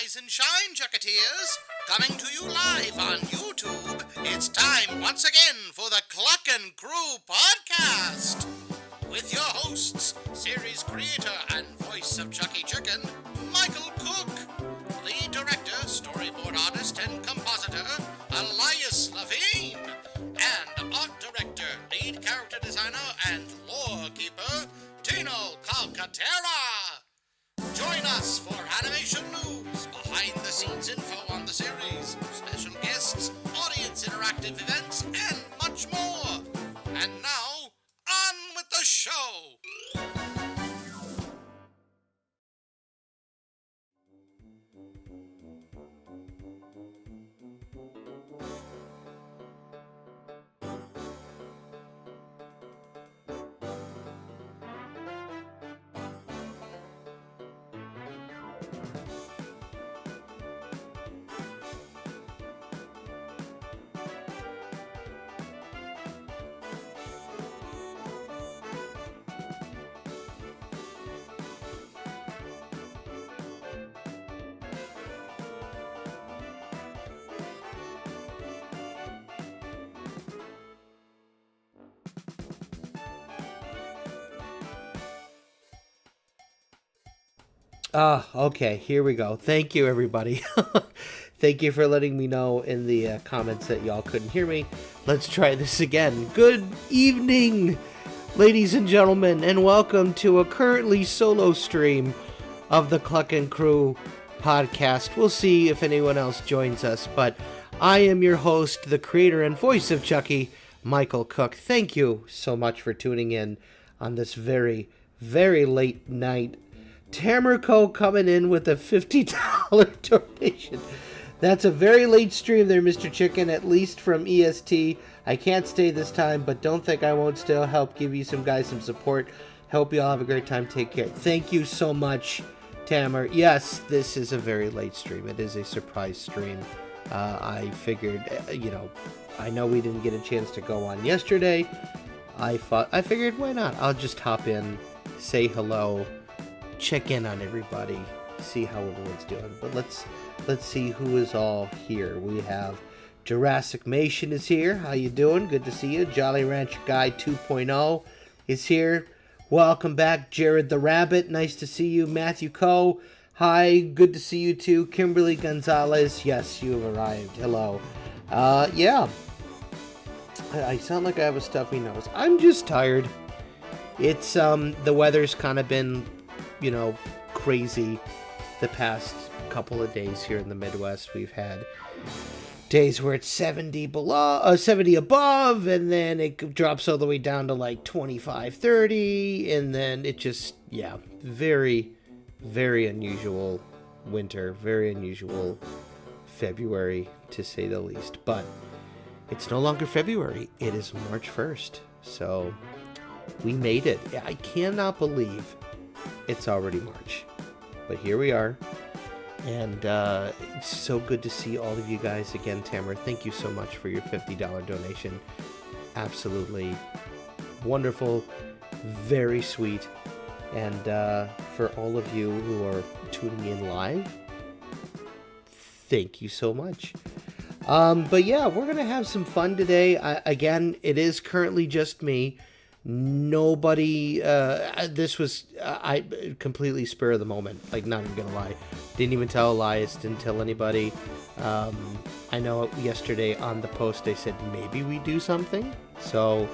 Rise and shine, Chucketeers! Coming to you live on YouTube, it's time once again for the Cluckin Crew podcast! With your hosts, series creator and voice of Chucky Chicken, Michael Cook, lead director, storyboard artist, and compositor, Elias Levine, and art director, lead character designer, and lore keeper, Tino Calcaterra! Join us for animation news, behind-the-scenes info on the series, special guests, audience interactive events, and much more. And now, on with the show! Okay, here we go. Thank you, everybody. Thank you for letting me know in the comments that y'all couldn't hear me. Let's try this again. Good evening, ladies and gentlemen, and welcome to a currently solo stream of the Cluckin Crew podcast. We'll see if anyone else joins us, but I am your host, the creator and voice of Chucky, Michael Cook. Thank you so much for tuning in on this very, very late night. Tamarco coming in with a $50 donation. That's a very late stream there, Mr. Chicken, at least from EST. I can't stay this time, but don't think I won't still help give you some guys some support. Hope you all have a great time. Take care. Thank you so much, Tamar. Yes, this is a very late stream. It is a surprise stream. I figured, I know we didn't get a chance to go on yesterday. I figured, why not? I'll just hop in, say hello, check in on everybody, see how everyone's doing. But let's see who is all here. We have Jurassic Mation is here. How you doing? Good to see you. Jolly Rancher Guy 2.0 is here. Welcome back, Jared the Rabbit. Nice to see you. Matthew Coe. Hi, good to see you too. Kimberly Gonzalez. Yes, you have arrived. Hello. Yeah. I sound like I have a stuffy nose. I'm just tired. It's the weather's kind of been crazy the past couple of days here in the Midwest. We've had days where it's 70 above, and then it drops all the way down to like 25, 30, and then it just, very, very unusual winter, very unusual February, to say the least. But it's no longer February. It is March 1st, so we made it. I cannot believe it's already March, but here we are, and it's so good to see all of you guys again. Tamara, thank you so much for your $50 donation. Absolutely wonderful, very sweet, and for all of you who are tuning in live, thank you so much. But yeah, we're gonna have some fun today. Again, it is currently just me. Nobody, this was, I completely spur of the moment, like, not even gonna lie. Didn't even tell Elias, didn't tell anybody. I know yesterday on the post they said maybe we do something, so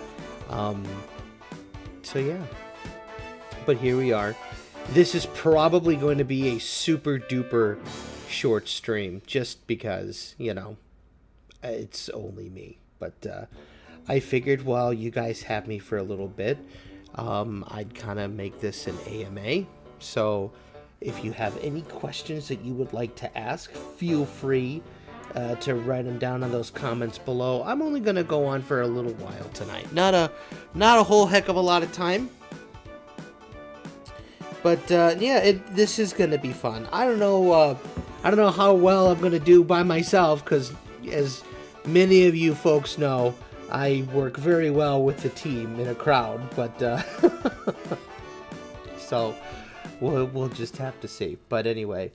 yeah. But here we are. This is probably going to be a super duper short stream, just because, it's only me, but, I figured while you guys have me for a little bit, I'd kind of make this an AMA. So if you have any questions that you would like to ask, feel free to write them down in those comments below. I'm only going to go on for a little while tonight. Not a whole heck of a lot of time. But this is going to be fun. I don't know how well I'm going to do by myself, because as many of you folks know, I work very well with the team in a crowd, but so we'll just have to see. But anyway,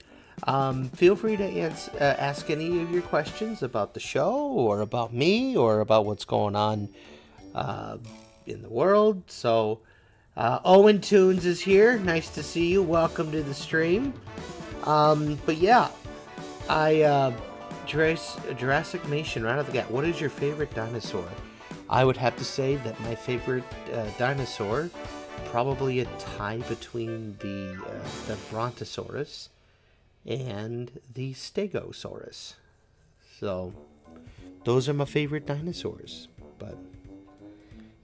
Feel free to ask any of your questions about the show or about me or about what's going on in the world. So, Owen Tunes is here. Nice to see you. Welcome to the stream. But yeah, Jurassic Nation, right out the gate. What is your favorite dinosaur? I would have to say that my favorite dinosaur, probably a tie between the Brontosaurus and the Stegosaurus. So, those are my favorite dinosaurs. But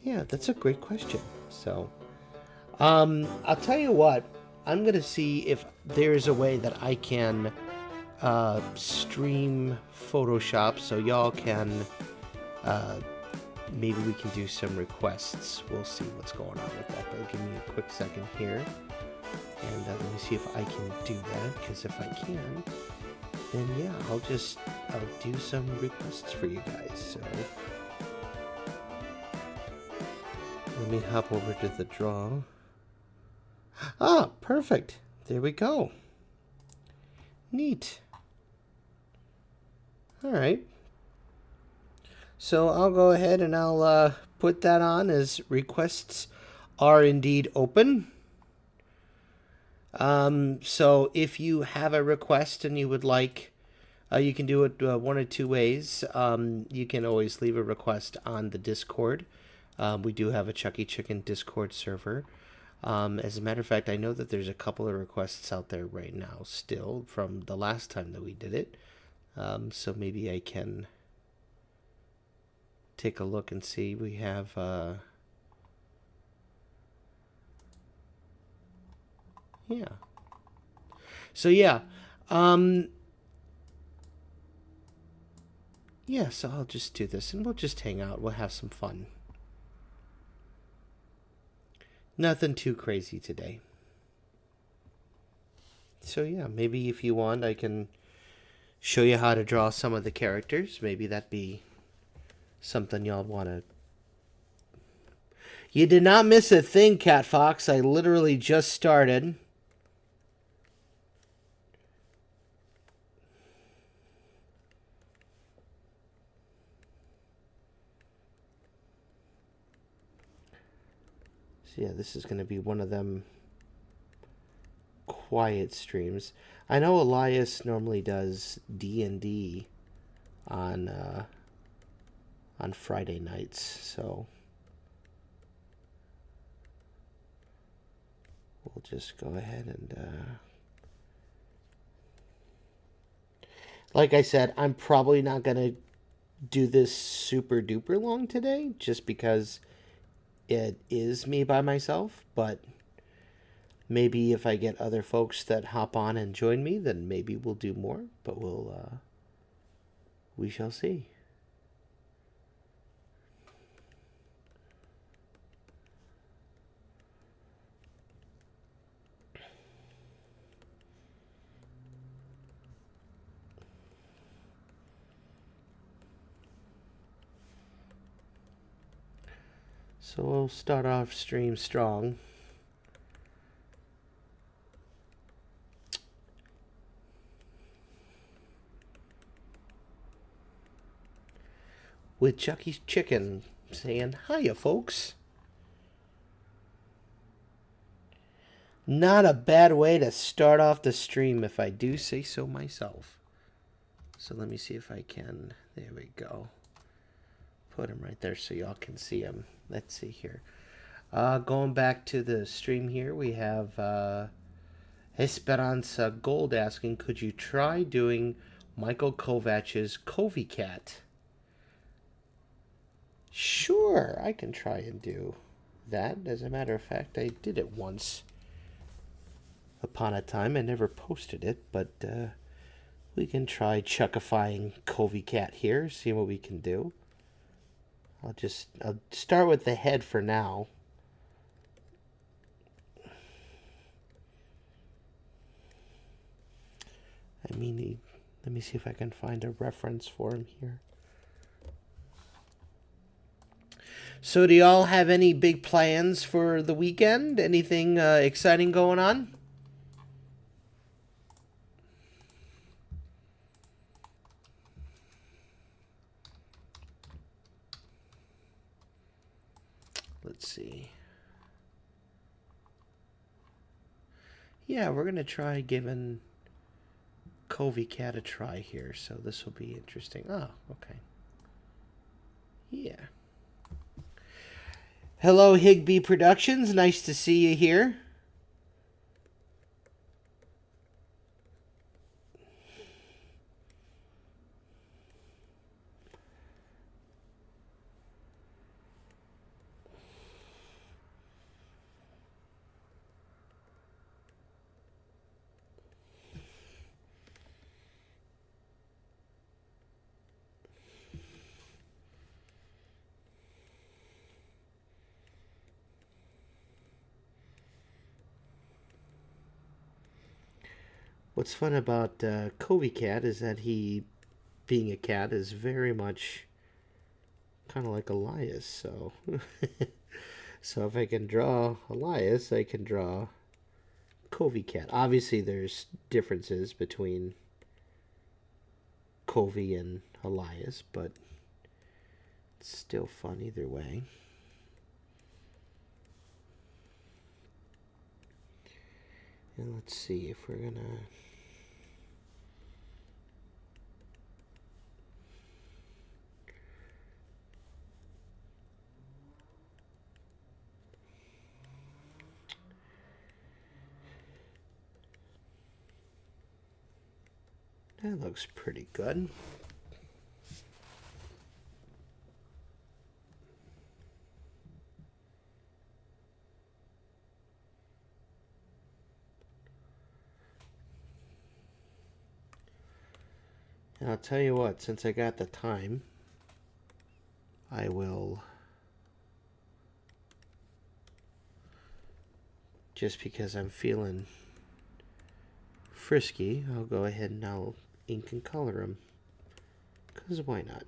yeah, that's a great question. So, I'll tell you what. I'm gonna see if there's a way that I can stream Photoshop, so y'all can. Maybe we can do some requests. We'll see what's going on with that. But give me a quick second here, and let me see if I can do that. Because if I can, then yeah, I'll do some requests for you guys. So let me hop over to the draw. Ah, perfect. There we go. Neat. All right. So I'll go ahead and I'll put that on as requests are indeed open. So if you have a request and you would like, you can do it one of two ways. You can always leave a request on the Discord. We do have a Chucky Chicken Discord server. As a matter of fact, I know that there's a couple of requests out there right now still from the last time that we did it. So maybe I can take a look and see. We have yeah. So yeah. Yeah, so I'll just do this and we'll just hang out. We'll have some fun. Nothing too crazy today. So yeah, maybe if you want, I can show you how to draw some of the characters. Maybe that'd be something y'all want to. You did not miss a thing, Cat Fox. I literally just started. So yeah, this is going to be one of them quiet streams. I know Elias normally does D&D on Friday nights, so we'll just go ahead and like I said, I'm probably not gonna do this super duper long today, just because it is me by myself. But maybe if I get other folks that hop on and join me, then maybe we'll do more. But we shall see. So we'll start off stream strong. With Chucky's Chicken saying, "Hiya, folks." Not a bad way to start off the stream, if I do say so myself. So let me see if I can. There we go. Put him right there so y'all can see him. Let's see here. Going back to the stream here, we have Esperanza Gold asking, could you try doing Michael Kovach's Covey Cat? Sure, I can try and do that. As a matter of fact, I did it once upon a time. I never posted it, but we can try chuckifying Covey Cat here, see what we can do. I'll start with the head for now. I mean, let me see if I can find a reference for him here. So do y'all have any big plans for the weekend? Anything exciting going on? let's see. Yeah, we're going to try giving Covey Cat a try here, so this will be interesting. Oh, okay. Yeah. Hello, Higby Productions. Nice to see you here. What's fun about Covey Cat is that he, being a cat, is very much kind of like Elias. So, so if I can draw Elias, I can draw Covey Cat. Obviously, there's differences between Covey and Elias, but it's still fun either way. And let's see if we're gonna. That looks pretty good. And I'll tell you what, since I got the time, I will, just because I'm feeling frisky, I'll go ahead and I'll ink and color them. Because why not?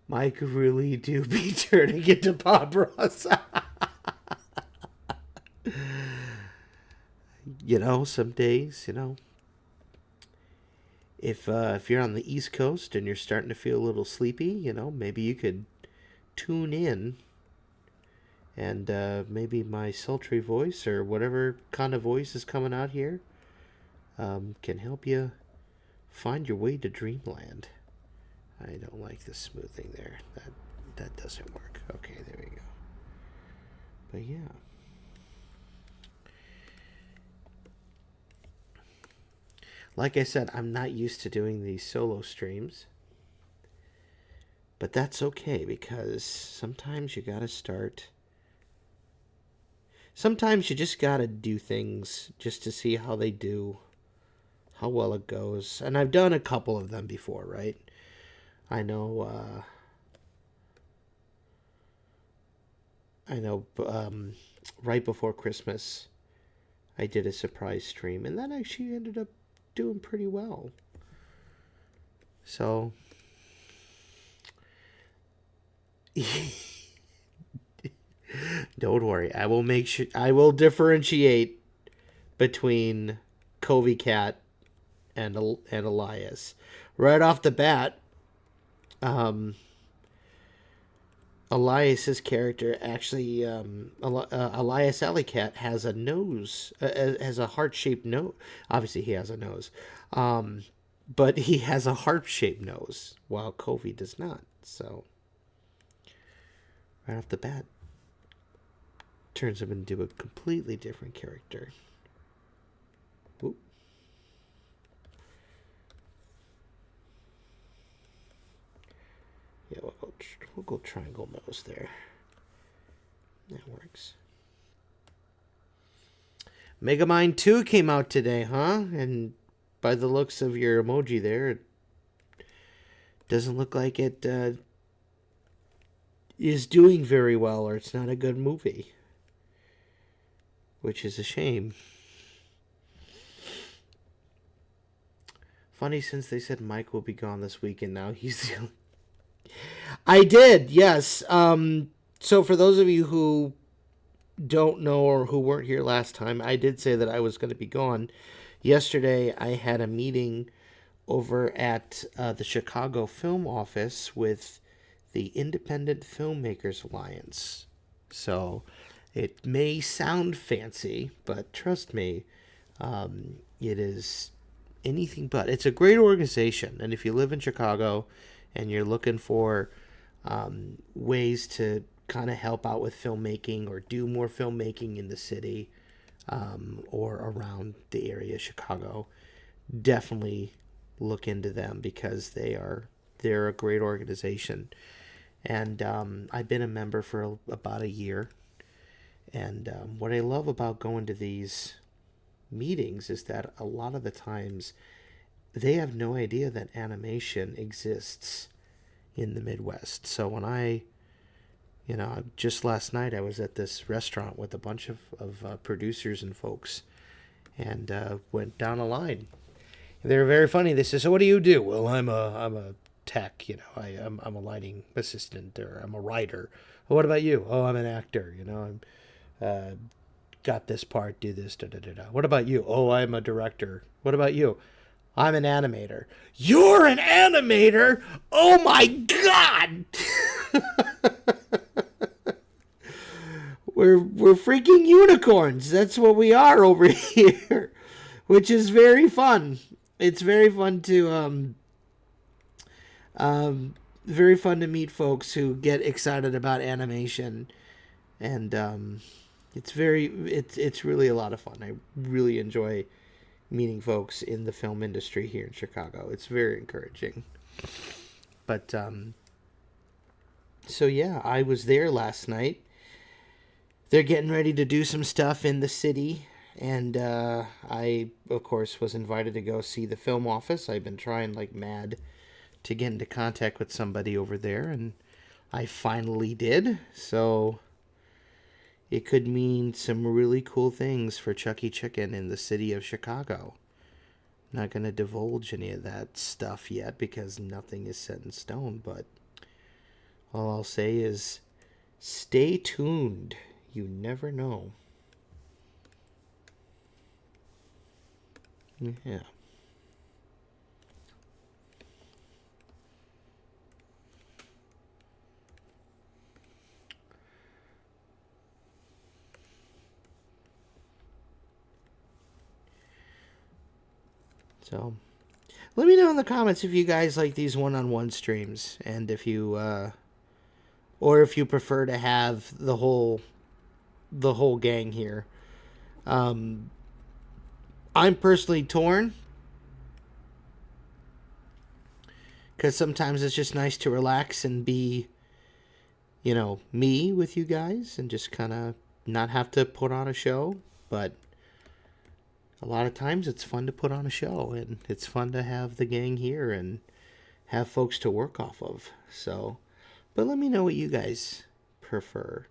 Mike really do be turning into Bob Ross. You know, some days, you know, if you're on the East Coast and you're starting to feel a little sleepy, you know, maybe you could tune in, and maybe my sultry voice or whatever kind of voice is coming out here can help you find your way to dreamland. I don't like the smoothing there. That doesn't work. Okay, there we go. But yeah. Like I said, I'm not used to doing these solo streams. But that's okay, because sometimes you gotta start. Sometimes you just gotta do things just to see how they do, how well it goes. And I've done a couple of them before, right? I know right before Christmas, I did a surprise stream, and that actually ended up doing pretty well. So, don't worry. I will make sure. I will differentiate between Covey Cat and Elias right off the bat. Elias's character actually, Elias Alleycat has a nose, has a heart-shaped nose. Obviously, he has a nose, but he has a heart-shaped nose, while Covey does not. So, right off the bat, turns him into a completely different character. Oop. Yeah, we'll go triangle nose there. That works. Megamind 2 came out today, huh? And by the looks of your emoji there, it doesn't look like it is doing very well, or it's not a good movie. Which is a shame. Funny, since they said Mike will be gone this week, and now he's the I did, yes. So for those of you who don't know or who weren't here last time, I did say that I was going to be gone. Yesterday, I had a meeting over at the Chicago Film Office with the Independent Filmmakers Alliance. So it may sound fancy, but trust me, it is anything but. It's a great organization, and if you live in Chicago and you're looking for ways to kind of help out with filmmaking or do more filmmaking in the city or around the area of Chicago, definitely look into them because they're a great organization. And I've been a member for about a year. And what I love about going to these meetings is that a lot of the times they have no idea that animation exists in the Midwest. So when just last night I was at this restaurant with a bunch of producers and folks and went down a line. They were very funny. They said, "So what do you do?" "Well, I'm a tech. I'm a lighting assistant, or I'm a writer." "Well, what about you?" "Oh, I'm an actor. I'm got this part. Do this. Da da da da." "What about you?" "Oh, I'm a director." "What about you?" "I'm an animator." "You're an animator? Oh my God!" We're freaking unicorns. That's what we are over here, which is very fun. It's very fun to meet folks who get excited about animation, and it's really a lot of fun. I really enjoy meeting folks in the film industry here in Chicago. It's very encouraging. But so yeah, I was there last night. They're getting ready to do some stuff in the city. And I, of course, was invited to go see the film office. I've been trying like mad to get into contact with somebody over there, and I finally did. So it could mean some really cool things for Chucky Chicken in the city of Chicago. I'm not going to divulge any of that stuff yet because nothing is set in stone, but all I'll say is stay tuned. You never know. Yeah. So, let me know in the comments if you guys like these one-on-one streams, and if you, or if you prefer to have the whole gang here. I'm personally torn, because sometimes it's just nice to relax and be, me with you guys and just kind of not have to put on a show. But a lot of times it's fun to put on a show, and it's fun to have the gang here and have folks to work off of. So, but let me know what you guys prefer.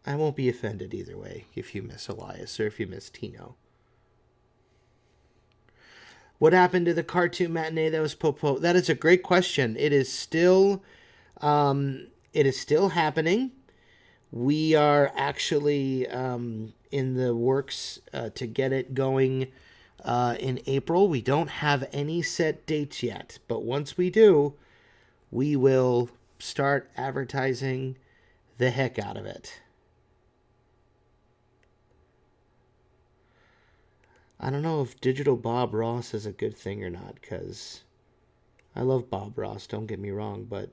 I won't be offended either way if you miss Elias or if you miss Tino. What happened to the cartoon matinee that was postponed? That is a great question. It is still happening. We are actually in the works to get it going in April. We don't have any set dates yet, but once we do, we will start advertising the heck out of it. I don't know if Digital Bob Ross is a good thing or not, because I love Bob Ross, don't get me wrong, but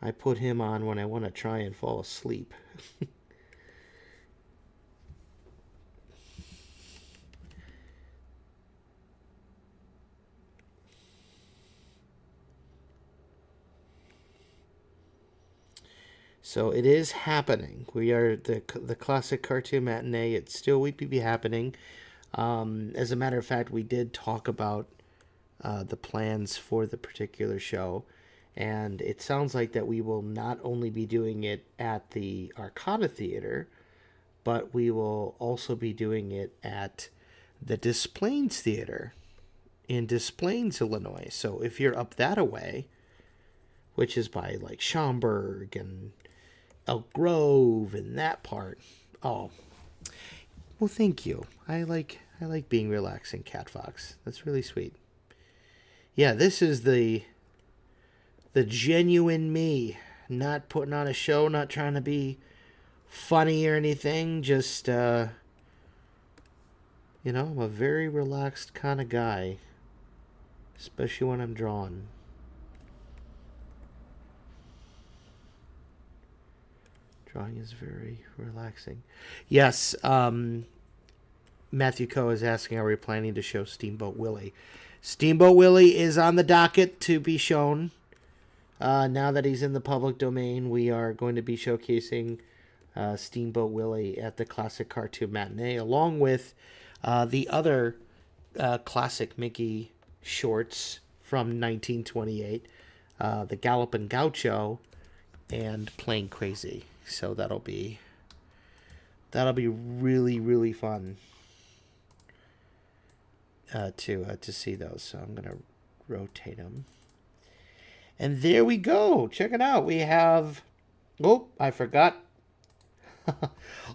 I put him on when I want to try and fall asleep. So it is happening. We are the classic cartoon matinee. It's still weekly be happening. As a matter of fact, we did talk about the plans for the particular show, and it sounds like that we will not only be doing it at the Arcata Theater, but we will also be doing it at the Des Plaines Theater in Des Plaines, Illinois. So if you're up that away, which is by like Schaumburg and Elk Grove and that part, oh, well, thank you. I like being relaxing, Cat Fox. That's really sweet. Yeah, this is the genuine me. Not putting on a show, not trying to be funny or anything. Just, I'm a very relaxed kind of guy. Especially when I'm drawing. Drawing is very relaxing. Yes, Matthew Coe is asking, are we planning to show Steamboat Willie? Steamboat Willie is on the docket to be shown. Now that he's in the public domain, we are going to be showcasing Steamboat Willie at the Classic Cartoon Matinee, along with the other classic Mickey shorts from 1928, The Gallopin' Gaucho and Plain Crazy. So that'll be really, really fun to see those. So I'm gonna rotate them. And there we go. Check it out. We have... Oh, I forgot.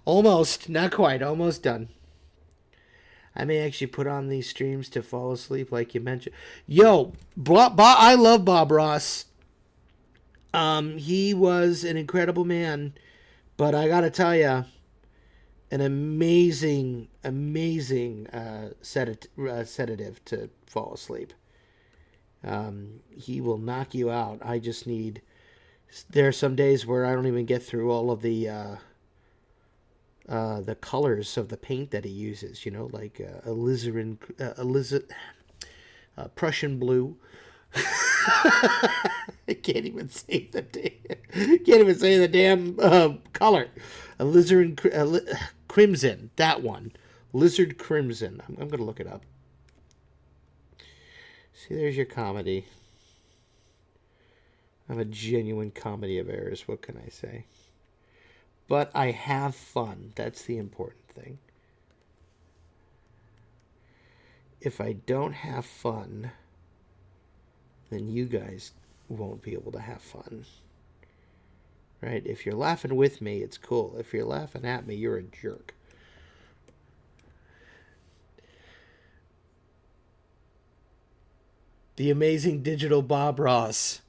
Almost. Not quite. Almost done. I may actually put on these streams to fall asleep like you mentioned. Yo, I love Bob Ross. He was an incredible man. But I gotta tell you, an amazing sedative to fall asleep. He will knock you out. I just need... There are some days where I don't even get through all of the colors of the paint that he uses. Like Prussian blue. I can't even say the damn color. Crimson. That one. Lizard crimson. I'm gonna look it up. See, there's your comedy. I'm a genuine comedy of errors. What can I say? But I have fun. That's the important thing. If I don't have fun, then you guys won't be able to have fun. Right? If you're laughing with me, it's cool. If you're laughing at me, you're a jerk. The amazing digital Bob Ross.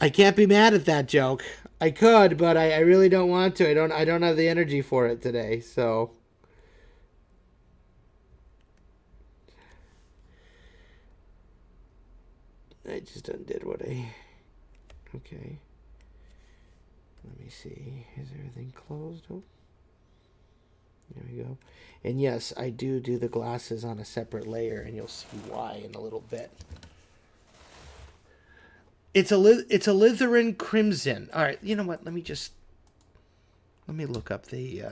I can't be mad at that joke. I could, but I really don't want to. I don't have the energy for it today, so... I just undid what I... Okay. Let me see. Is everything closed? Oh. There we go. And yes, I do the glasses on a separate layer, and you'll see why in a little bit. It's a alizarin crimson. All right, you know what? Let me look up the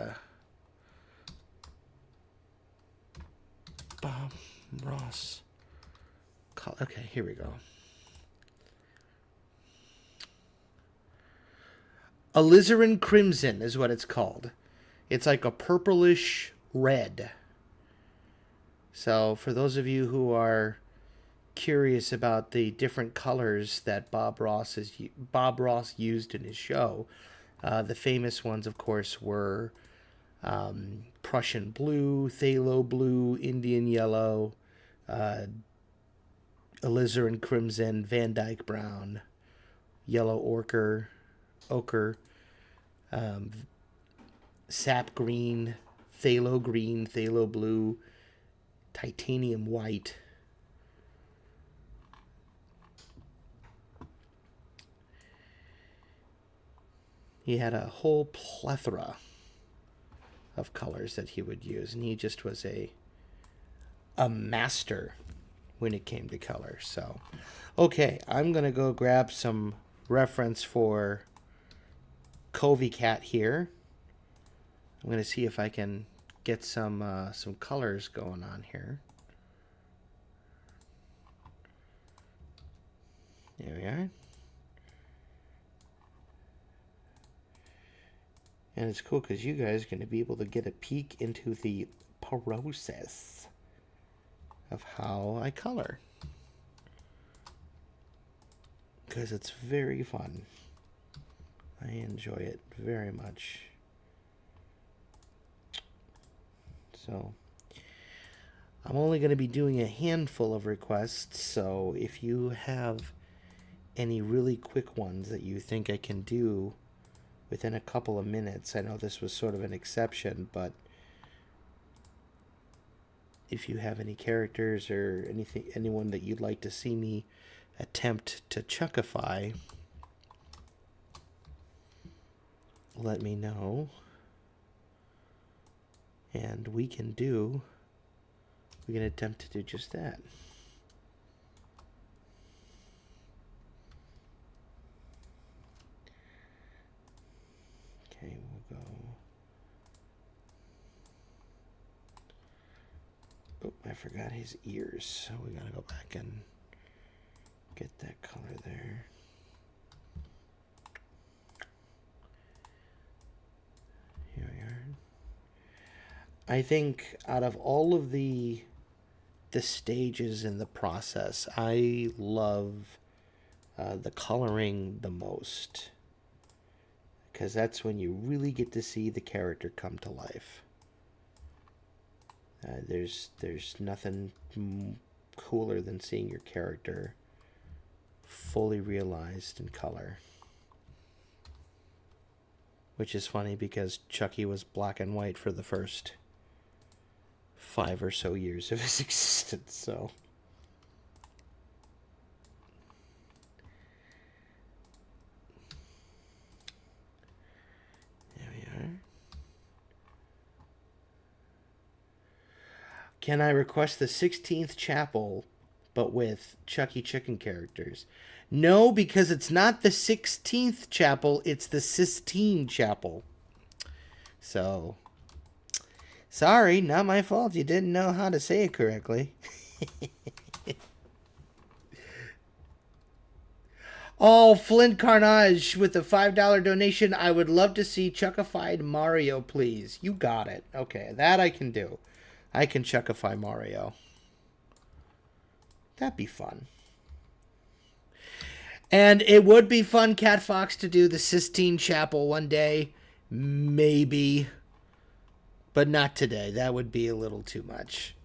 Bob Ross. Okay, here we go. Alizarin crimson is what it's called. It's like a purplish red. So for those of you who are curious about the different colors that Bob Ross used in his show, the famous ones, of course, were Prussian blue, phthalo blue, Indian yellow, alizarin crimson, Van Dyke brown, yellow ochre, sap green, phthalo blue, titanium white. He had a whole plethora of colors that he would use, and he just was a master when it came to color. So, okay, I'm going to go grab some reference for Covey Cat here. I'm going to see if I can get some colors going on here. There we are. And it's cool because you guys are going to be able to get a peek into the process of how I color. Because it's very fun. I enjoy it very much. So, I'm only going to be doing a handful of requests, so if you have any really quick ones that you think I can do within a couple of minutes, I know this was sort of an exception, but if you have any characters or anyone that you'd like to see me attempt to Chuckify, let me know, and we can attempt to do just that. Okay, we'll go. Oh, I forgot his ears, so we gotta go back and get that color there. Here we are. I think out of all of the stages in the process, I love the coloring the most, because that's when you really get to see the character come to life. There's nothing cooler than seeing your character fully realized in color. Which is funny because Chucky was black and white for the first 5 or so years of his existence, so. There we are. Can I request the 16th chapel, but with Chucky Chicken characters? No, because it's not the 16th chapel, it's the Sistine Chapel. So, sorry, not my fault. You didn't know how to say it correctly. Oh, Flint Carnage with the $5 donation. I would love to see Chuckified Mario, please. You got it. Okay, that I can do. I can Chuckify Mario. That'd be fun. And it would be fun, Cat Fox, to do the Sistine Chapel one day. Maybe. But not today. That would be a little too much.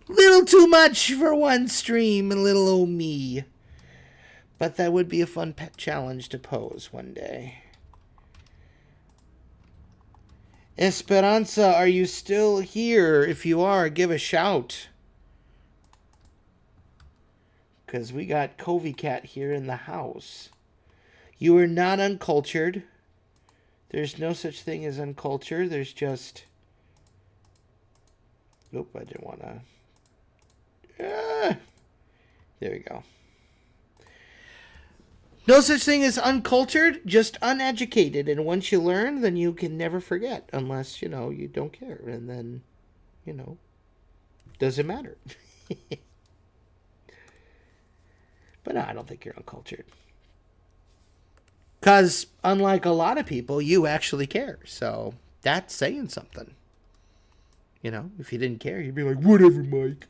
Little too much for one stream, and little old me. But that would be a fun pet challenge to pose one day. Esperanza, are you still here? If you are, give a shout. Because we got Covey Cat here in the house. You are not uncultured. There's no such thing as uncultured. There's just... Nope, I didn't want to... There we go. No such thing as uncultured, just uneducated. And once you learn, then you can never forget. Unless, you don't care. And then, doesn't matter. But no, I don't think you're uncultured. Because, unlike a lot of people, you actually care. So, that's saying something. If you didn't care, you'd be like, whatever, Mike.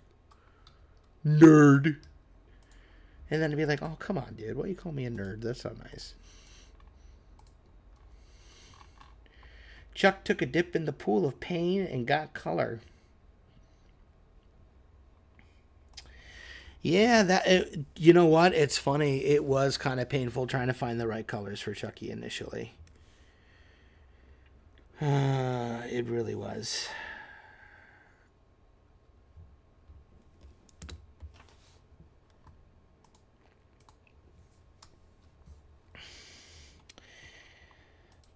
Nerd. And then it'd be like, oh, come on, dude. Why you call me a nerd? That's so nice. Chuck took a dip in the pool of pain and got color. Yeah, you know what? It's funny. It was kind of painful trying to find the right colors for Chucky initially. It really was.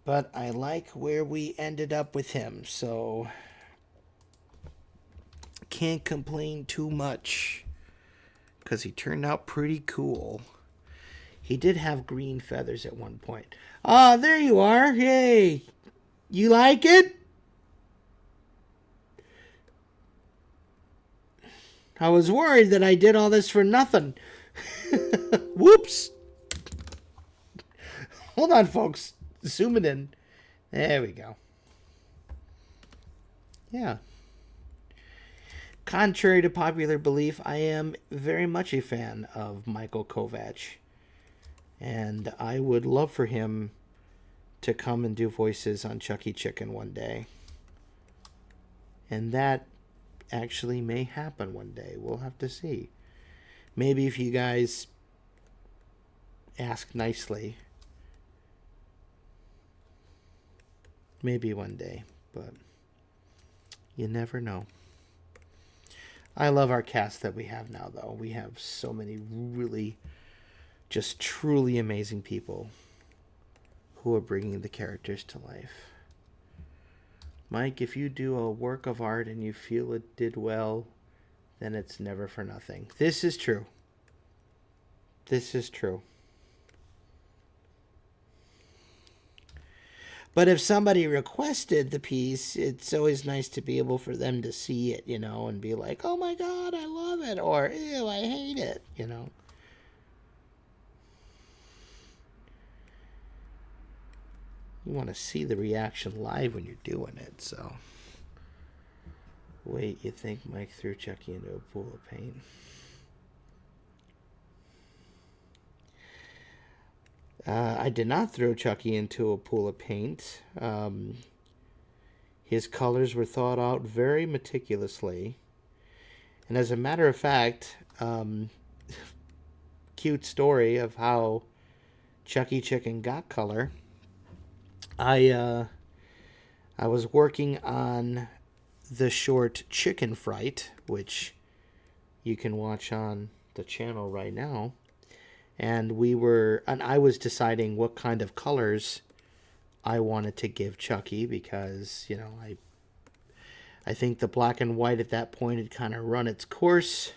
But I like where we ended up with him, so can't complain too much. Because he turned out pretty cool. He did have green feathers at one point. Ah, there you are. Hey, you like it? I was worried that I did all this for nothing. Whoops. Hold on, folks. Zoom it in. There we go. Yeah. Contrary to popular belief, I am very much a fan of Michael Kovacs. And I would love for him to come and do voices on Chucky Chicken one day. And that actually may happen one day. We'll have to see. Maybe if you guys ask nicely. Maybe one day, but you never know. I love our cast that we have now, though. We have so many really, just truly amazing people who are bringing the characters to life. Mike, if you do a work of art and you feel it did well, then it's never for nothing. This is true. This is true. But if somebody requested the piece, it's always nice to be able for them to see it, you know, and be like, oh my God, I love it, or ew, I hate it, you know. You want to see the reaction live when you're doing it, so. Wait, you think Mike threw Chucky into a pool of paint? I did not throw Chucky into a pool of paint. His colors were thought out very meticulously. And as a matter of fact, cute story of how Chucky Chicken got color. I was working on the short Chicken Fright, which you can watch on the channel right now. And I was deciding what kind of colors I wanted to give Chucky because, you know, I think the black and white at that point had kind of run its course.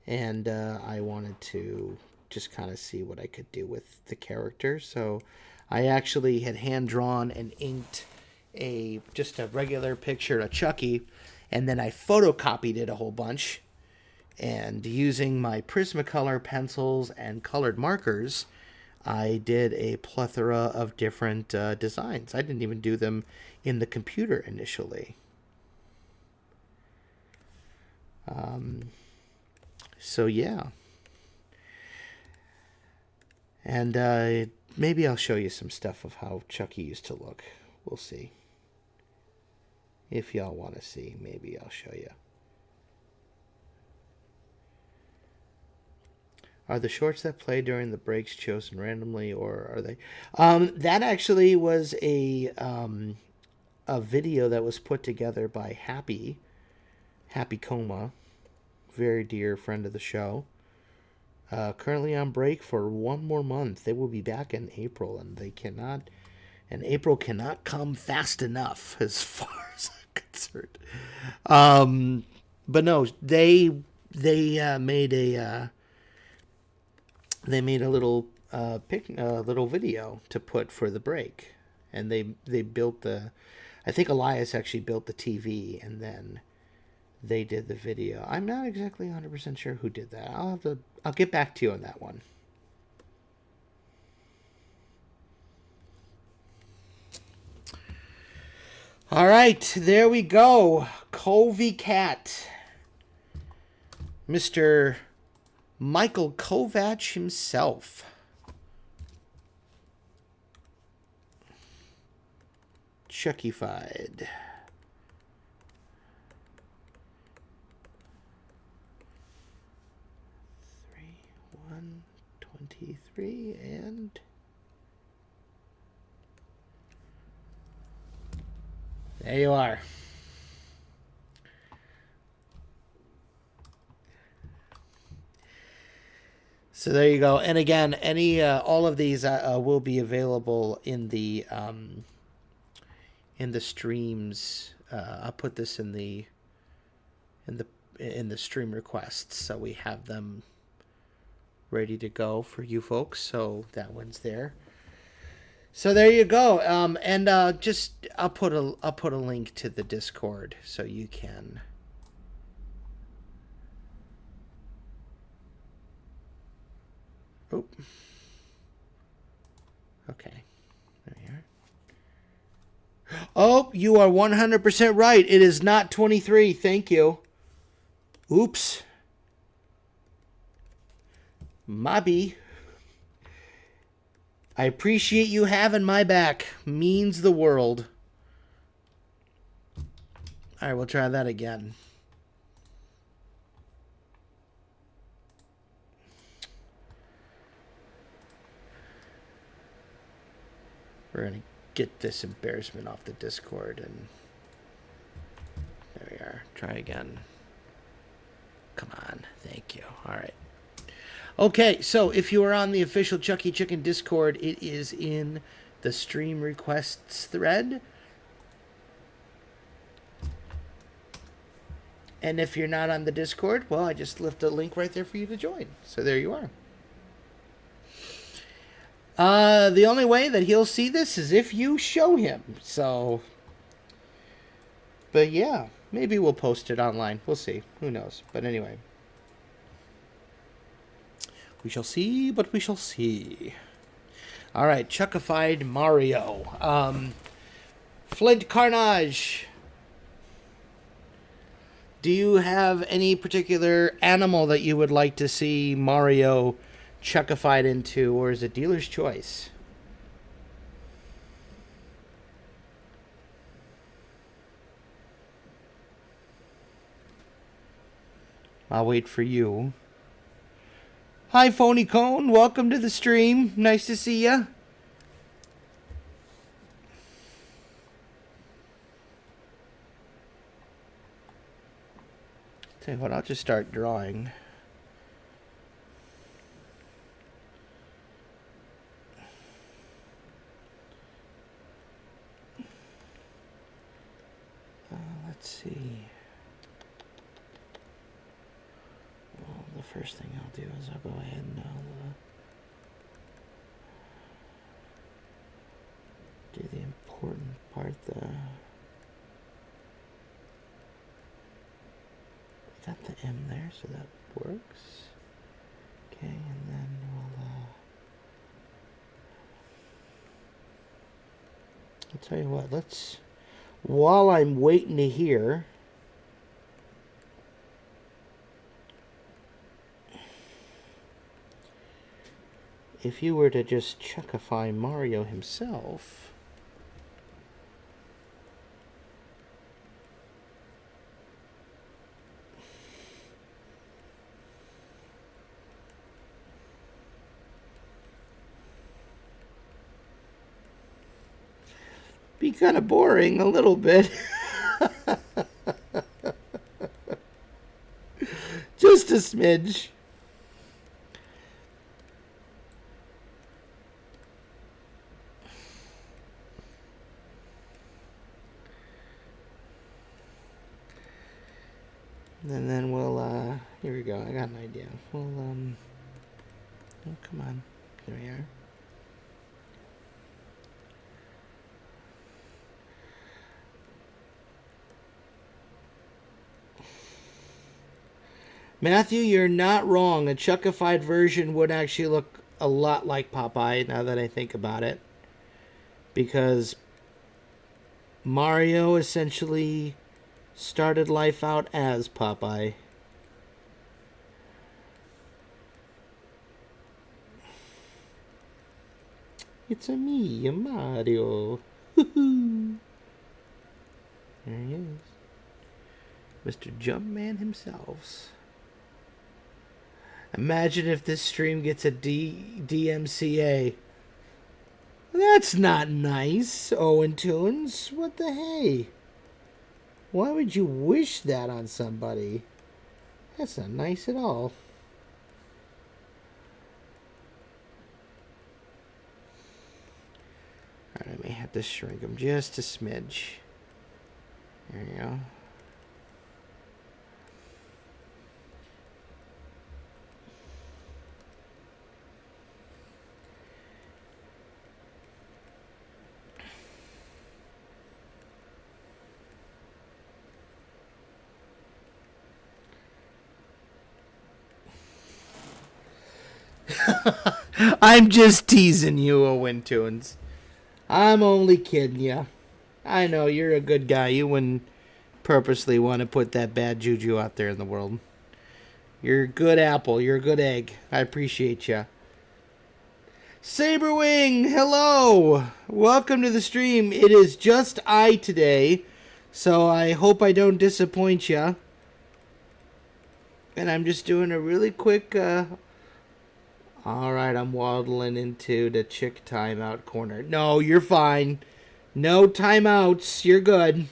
And I wanted to just kind of see what I could do with the character. So I actually had hand-drawn and inked just a regular picture of Chucky. And then I photocopied it a whole bunch. And using my Prismacolor pencils and colored markers, I did a plethora of different designs. I didn't even do them in the computer initially. So yeah. And maybe I'll show you some stuff of how Chucky used to look. We'll see. If y'all want to see, maybe I'll show you. Are the shorts that play during the breaks chosen randomly, or are they? That actually was a video that was put together by Happy Coma, very dear friend of the show. Currently on break for one more month. They will be back in April, and April cannot come fast enough as far as I'm concerned. But no, they made a. They made a little little video to put for the break, and they built I think Elias actually built the TV, and then they did the video. I'm not exactly 100% sure who did that. I'll get back to you on that one. All right, there we go. Covey Cat, Mr. Michael Kovac himself. Chucky-fied. 3/1/23 and there you are. So there you go. And again, all of these will be available in the streams. I'll put this in the stream requests, so we have them ready to go for you folks. So that one's there. So there you go. And I'll put a link to the Discord so you can. Oh. Okay. There you are. Oh, you are 100% right. It is not 23. Thank you. Oops. Mobby. I appreciate you having my back. Means the world. All right, we'll try that again. We're going to get this embarrassment off the Discord, and there we are. Try again. Come on. Thank you. All right. Okay, so if you are on the official Chucky Chicken Discord, it is in the stream requests thread. And if you're not on the Discord, well, I just left a link right there for you to join. So there you are. The only way that he'll see this is if you show him. So, but yeah, maybe we'll post it online. We'll see. Who knows? But anyway. We shall see, but we shall see. All right, Chuckified Mario. Flint Carnage. Do you have any particular animal that you would like to see Mario Chuckified into, or is it dealer's choice? I'll wait for you. Hi, Phony Cone. Welcome to the stream. Nice to see ya. Tell you what, I'll just start drawing. Let's see. Well, the first thing I'll do is I'll go ahead and I'll do the important part. Got the M there, so that works. Okay, and then I'll tell you what, while I'm waiting to hear, if you were to just Chuckify Mario himself, be kind of boring a little bit. Just a smidge. And then we'll, here we go. I got an idea. We'll, oh, come on. There we are. Matthew, you're not wrong. A Chuckified version would actually look a lot like Popeye, now that I think about it. Because Mario essentially started life out as Popeye. It's a me, Mario. There he is. Mr. Jumpman himself. Imagine if this stream gets a DMCA. That's not nice, Owen Tunes. What the hey? Why would you wish that on somebody? That's not nice at all. Alright, I may have to shrink him just a smidge. There you go. I'm just teasing you, Owen Tunes. I'm only kidding you. I know, you're a good guy. You wouldn't purposely want to put that bad juju out there in the world. You're a good apple. You're a good egg. I appreciate you. Saberwing, hello. Welcome to the stream. It is just I today. So I hope I don't disappoint you. And I'm just doing a really quick... Alright, I'm waddling into the chick timeout corner. No, you're fine. No timeouts. You're good.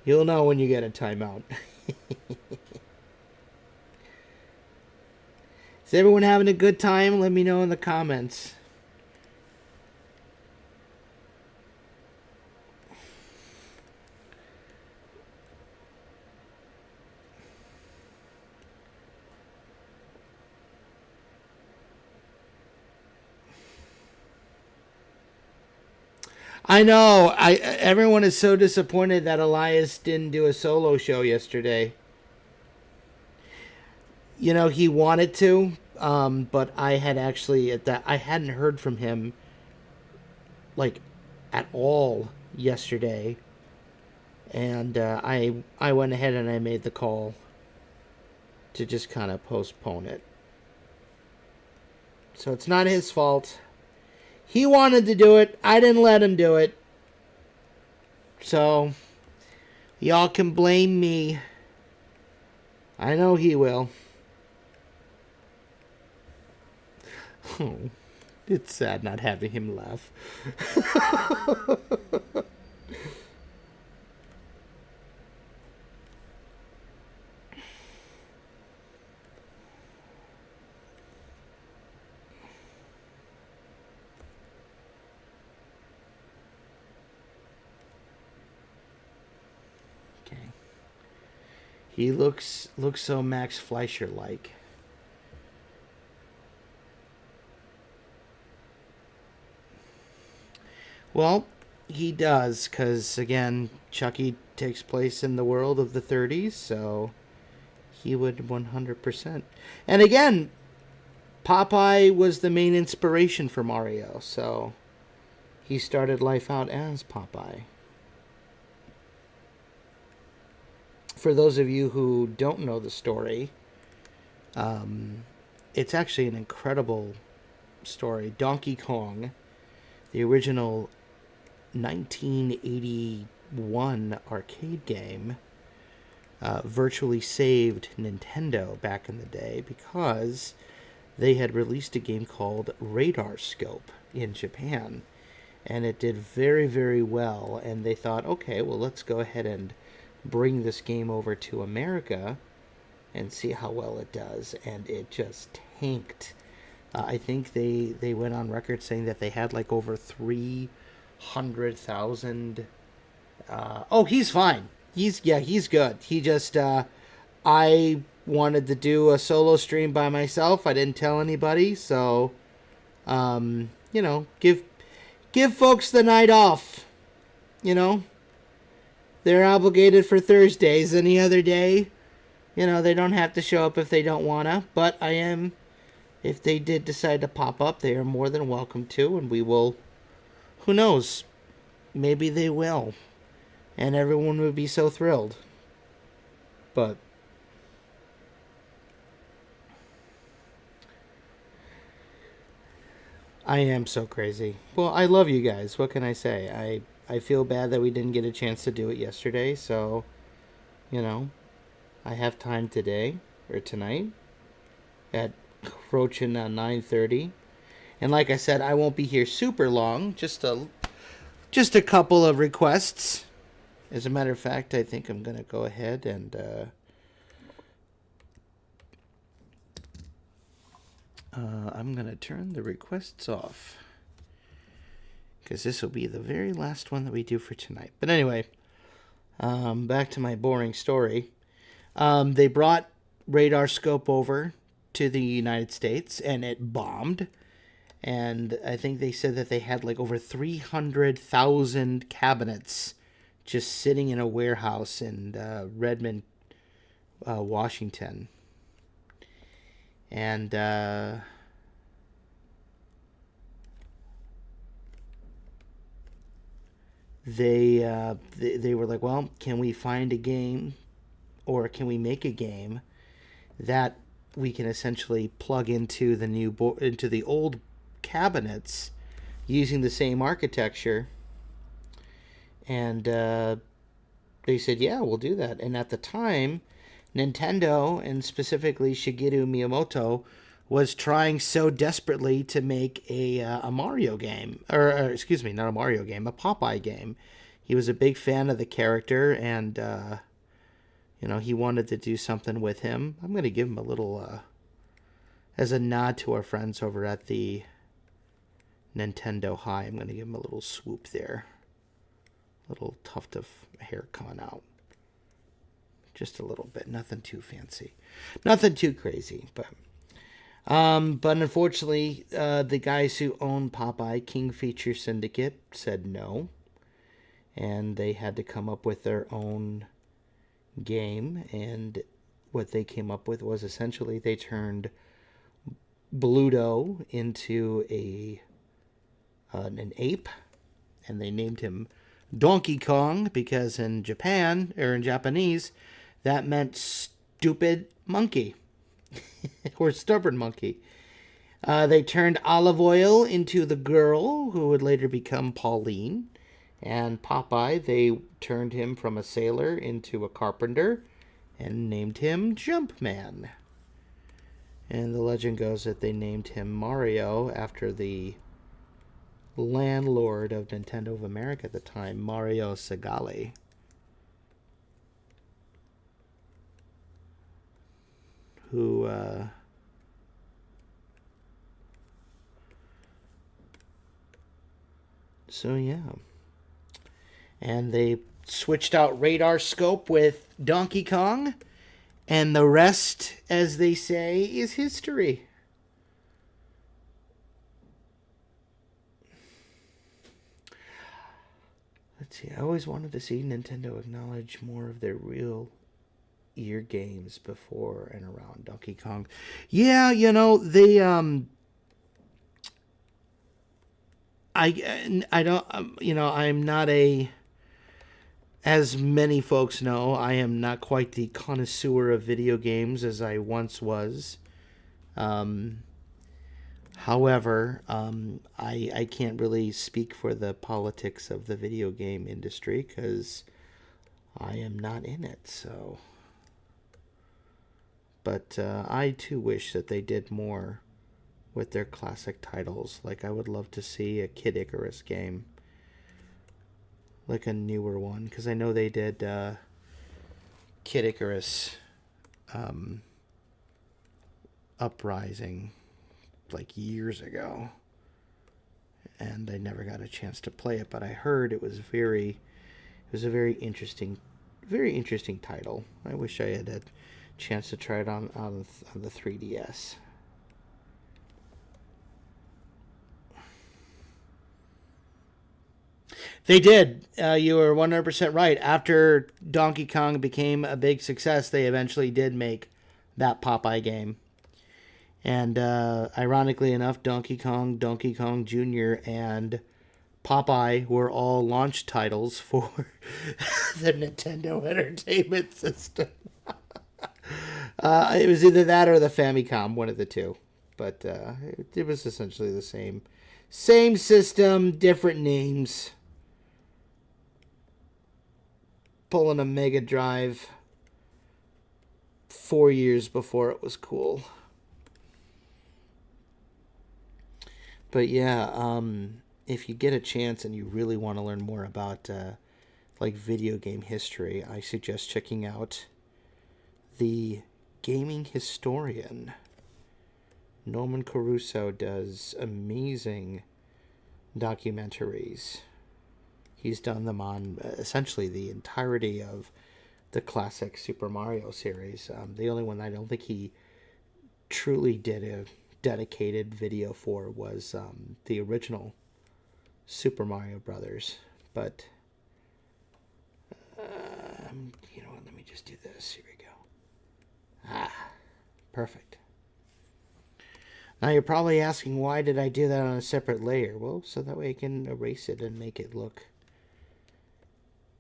You'll know when you get a timeout. Is everyone having a good time? Let me know in the comments. I know. Everyone is so disappointed that Elias didn't do a solo show yesterday. You know, he wanted to, but I had actually I hadn't heard from him like at all yesterday, and I went ahead and I made the call to just kind of postpone it. So it's not his fault. He wanted to do it. I didn't let him do it. So y'all can blame me. I know he will. Oh, it's sad not having him laugh. Okay. He looks so Max Fleischer like. Well, he does, because, again, Chucky takes place in the world of the 30s, so he would 100%. And again, Popeye was the main inspiration for Mario, so he started life out as Popeye. For those of you who don't know the story, it's actually an incredible story. Donkey Kong, the original 1981 arcade game, virtually saved Nintendo back in the day because they had released a game called Radar Scope in Japan, and it did very, very well, and they thought, okay, well, let's go ahead and bring this game over to America and see how well it does, and it just tanked. I think they went on record saying that they had like over 300,000. Oh, he's fine. He's good. He just I wanted to do a solo stream by myself. I didn't tell anybody, so you know, give folks the night off. You know, they're obligated for Thursdays. Any other day, you know, they don't have to show up if they don't wanna. But I am. If they did decide to pop up, they are more than welcome to, and we will, who knows, maybe they will, and everyone would be so thrilled. But I am so crazy. Well, I love you guys. What can I say? I feel bad that we didn't get a chance to do it yesterday, so, you know, I have time today, or tonight, at approaching 9:30, and like I said, I won't be here super long. Just a couple of requests. As a matter of fact, I think I'm gonna go ahead and I'm gonna turn the requests off because this will be the very last one that we do for tonight. But anyway, back to my boring story. They brought Radar Scope over to the United States, and it bombed. And I think they said that they had like over 300,000 cabinets just sitting in a warehouse in Redmond, Washington. And they were like, well, can we find a game, or can we make a game that we can essentially plug into the old cabinets using the same architecture. And they said, yeah, we'll do that. And at the time, Nintendo, and specifically Shigeru Miyamoto, was trying so desperately to make a Mario game. Or, excuse me, not a Mario game, a Popeye game. He was a big fan of the character, and, he wanted to do something with him. I'm going to give him a little, as a nod to our friends over at the Nintendo High, I'm going to give him a little swoop there. Little tuft of hair coming out. Just a little bit. Nothing too fancy. Nothing too crazy. But unfortunately, the guys who own Popeye, Kingfisher Syndicate, said no. And they had to come up with their own game. And what they came up with was essentially they turned Bluto into an ape. And they named him Donkey Kong, because in Japan, or in Japanese, that meant stupid monkey, or stubborn monkey. They turned Olive Oil into the girl, who would later become Pauline. And Popeye, they turned him from a sailor into a carpenter, and named him Jumpman. And the legend goes that they named him Mario after the landlord of Nintendo of America at the time, Mario Segale. Who, so yeah. And they switched out Radar Scope with Donkey Kong, and the rest, as they say, is history. Let's see, I always wanted to see Nintendo acknowledge more of their real year games before and around Donkey Kong. Yeah, they I don't I'm not as many folks know, I am not quite the connoisseur of video games as I once was. However, I can't really speak for the politics of the video game industry because I am not in it. So, but I too wish that they did more with their classic titles. Like, I would love to see a Kid Icarus game, like a newer one, because I know they did Kid Icarus Uprising like years ago, and I never got a chance to play it, but I heard it was a very interesting title. I wish I had a chance to try it on the 3DS. They did. You were 100% right. After Donkey Kong became a big success, they eventually did make that Popeye game. And ironically enough, Donkey Kong Jr., and Popeye were all launch titles for the Nintendo Entertainment System. It was either that or the Famicom, one of the two. But it was essentially the same system, different names. Pulling a Mega Drive 4 years before it was cool. But yeah, if you get a chance and you really want to learn more about like video game history, I suggest checking out the Gaming Historian. Norman Caruso does amazing documentaries. He's done them on essentially the entirety of the classic Super Mario series. The only one I don't think he truly did a dedicated video for was the original Super Mario Brothers. But let me just do this. Here we go. Perfect. Now you're probably asking, why did I do that on a separate layer? Well, so that way I can erase it and make it look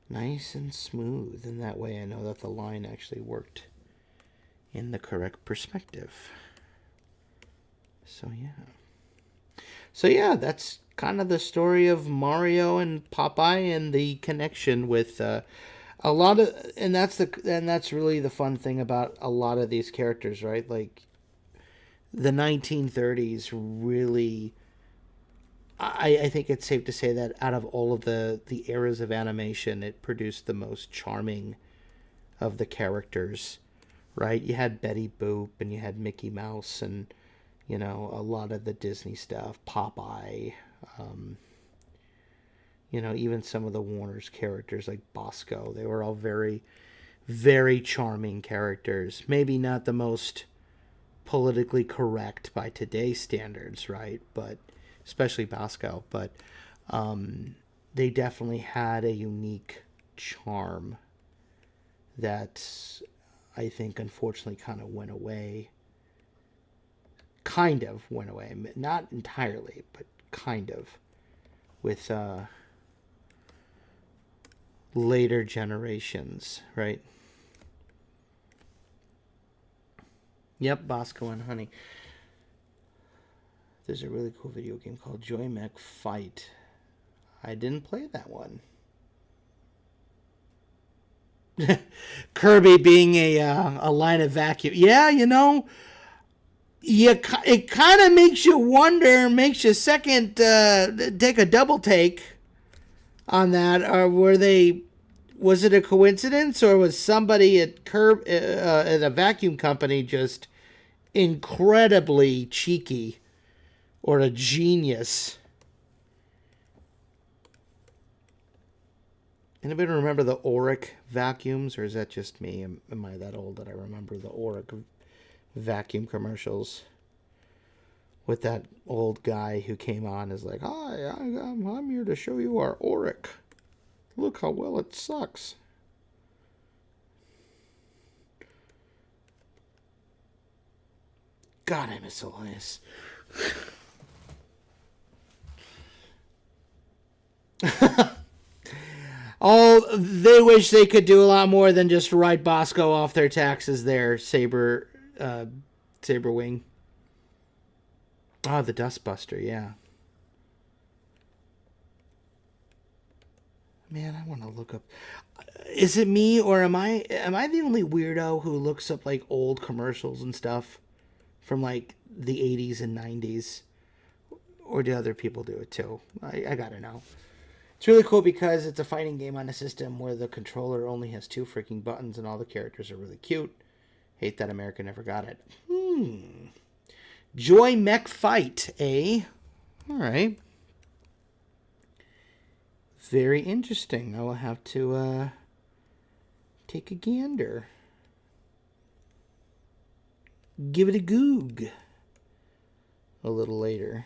nice and smooth, and that way I know that the line actually worked in the correct perspective. So yeah, that's kind of the story of Mario and Popeye and the connection with a lot of, and that's really the fun thing about a lot of these characters, right? Like the 1930s really, I think it's safe to say that out of all of the eras of animation, it produced the most charming of the characters, right? You had Betty Boop and you had Mickey Mouse and, you know, a lot of the Disney stuff, Popeye, you know, even some of the Warner's characters like Bosco. They were all very, very charming characters. Maybe not the most politically correct by today's standards, right? But especially Bosco. But they definitely had a unique charm that I think unfortunately kind of went away. Kind of went away. Not entirely, but kind of. With later generations, right? Yep, Bosco and Honey. There's a really cool video game called Joy Mech Fight. I didn't play that one. Kirby being a line of vacuum. Yeah, you know, it kind of makes you wonder, makes you second, take a double take on that. Or was it a coincidence, or was somebody at at a vacuum company just incredibly cheeky or a genius? Anybody remember the Auric vacuums, or is that just me? Am I that old that I remember the Auric vacuum commercials with that old guy who came on as like, "Hi, I'm here to show you our Auric. Look how well it sucks." God, I miss Elias. Oh, they wish they could do a lot more than just write Bosco off their taxes there, Saber Wing. Oh, the Dustbuster, yeah. Man, I want to look up. Is it me, or am I the only weirdo who looks up like old commercials and stuff from like the 80s and 90s? Or do other people do it too? I gotta know. It's really cool because it's a fighting game on a system where the controller only has 2 freaking buttons and all the characters are really cute. Hate that America never got it. Joy Mech Fight, eh? Alright. Very interesting. I will have to take a gander. Give it a goog a little later.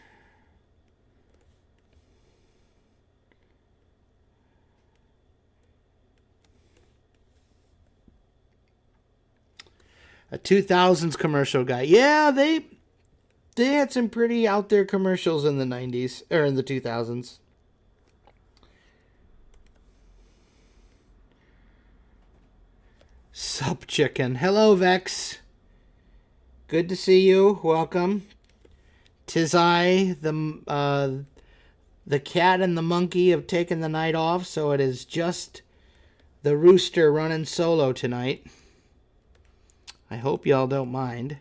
A 2000s commercial guy. Yeah, they had some pretty out there commercials in the 90s, or in the 2000s. Sup, chicken. Hello, Vex. Good to see you. Welcome. 'Tis I, the cat and the monkey have taken the night off, so it is just the Rooster running solo tonight. I hope y'all don't mind.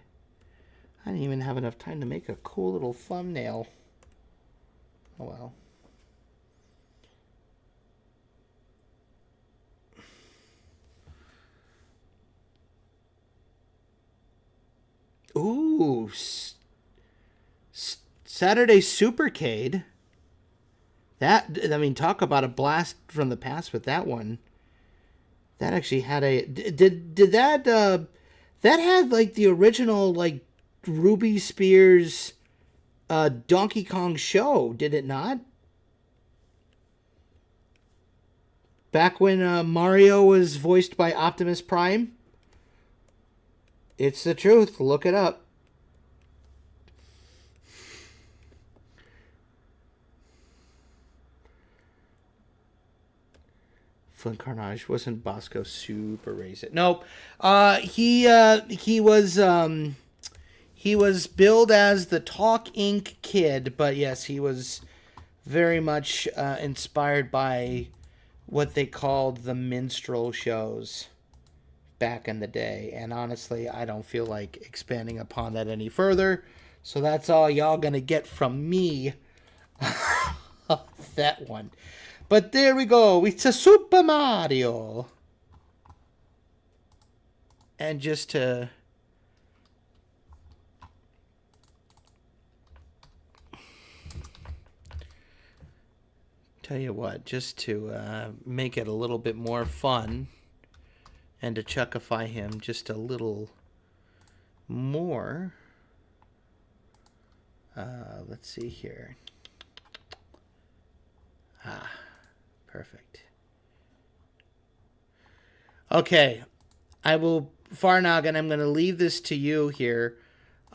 I didn't even have enough time to make a cool little thumbnail. Oh well. Ooh. Saturday Supercade. That, I mean, talk about a blast from the past with that one. That actually had a... Did that... that had, like, the original, like, Ruby Spears Donkey Kong show, did it not? Back when Mario was voiced by Optimus Prime? It's the truth. Look it up. Flint Carnage. Wasn't Bosco super racist? Nope. He was billed as the Talk Inc. kid, but yes, he was very much inspired by what they called the minstrel shows back in the day. And honestly, I don't feel like expanding upon that any further. So that's all y'all gonna get from me. That one. But there we go. It's a Super Mario. And just to... tell you what, just to make it a little bit more fun and to chuckify him just a little more. Let's see here. Perfect. Okay, I will, Farnoggin, I'm going to leave this to you here.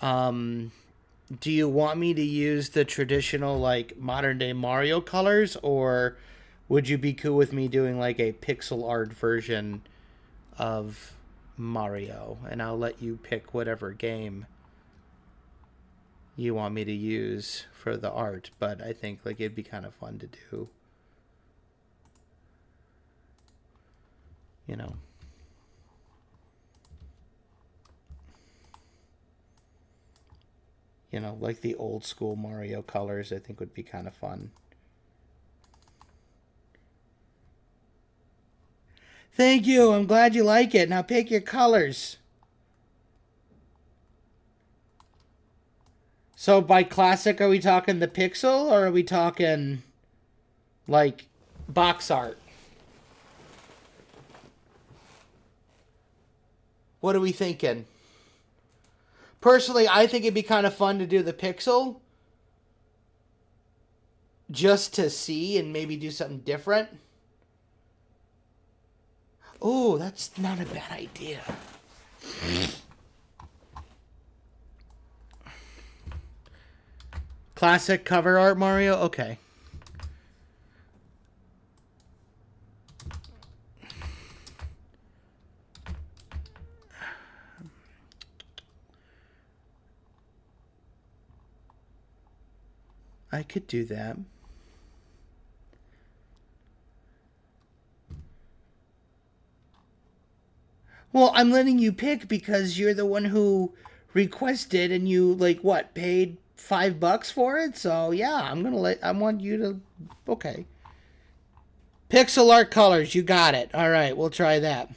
Do you want me to use the traditional, like, modern-day Mario colors, or would you be cool with me doing, like, a pixel art version of Mario? And I'll let you pick whatever game you want me to use for the art, but I think, like, it'd be kind of fun to do. You know. You know, like the old school Mario colors, I think would be kind of fun. Thank you. I'm glad you like it. Now pick your colors. So by classic, are we talking the pixel or are we talking like box art? What are we thinking? Personally, I think it'd be kind of fun to do the pixel just to see and maybe do something different. Oh, that's not a bad idea. Classic cover art Mario? Okay. I could do that. Well, I'm letting you pick because you're the one who requested and you, like, what, paid $5 for it? So, yeah, I want you to, okay. Pixel art colors, you got it. All right, we'll try that.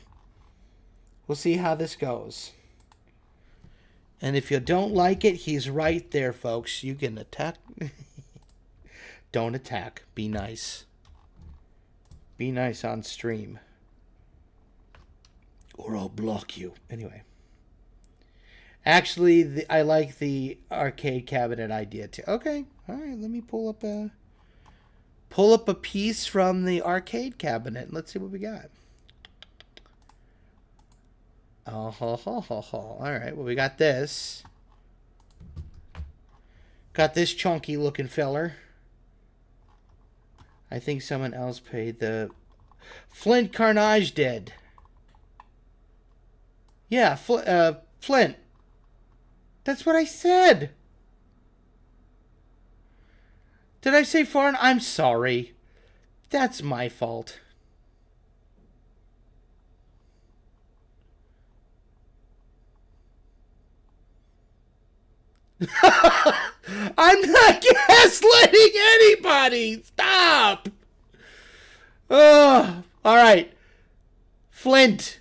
We'll see how this goes. And if you don't like it, he's right there, folks. You can attack. Don't attack. Be nice. Be nice on stream. Or I'll block you. Anyway. Actually, I like the arcade cabinet idea too. Okay. All right. Let me pull up a piece from the arcade cabinet. Let's see what we got. Oh, ho, ho, ho, ho. All right. Well, we got this. Got this chunky looking feller. I think someone else paid the... Flint Carnage did. Yeah, Flint. That's what I said. Did I say foreign? I'm sorry. That's my fault. I'm not gaslighting anybody. Stop. All right. Flint,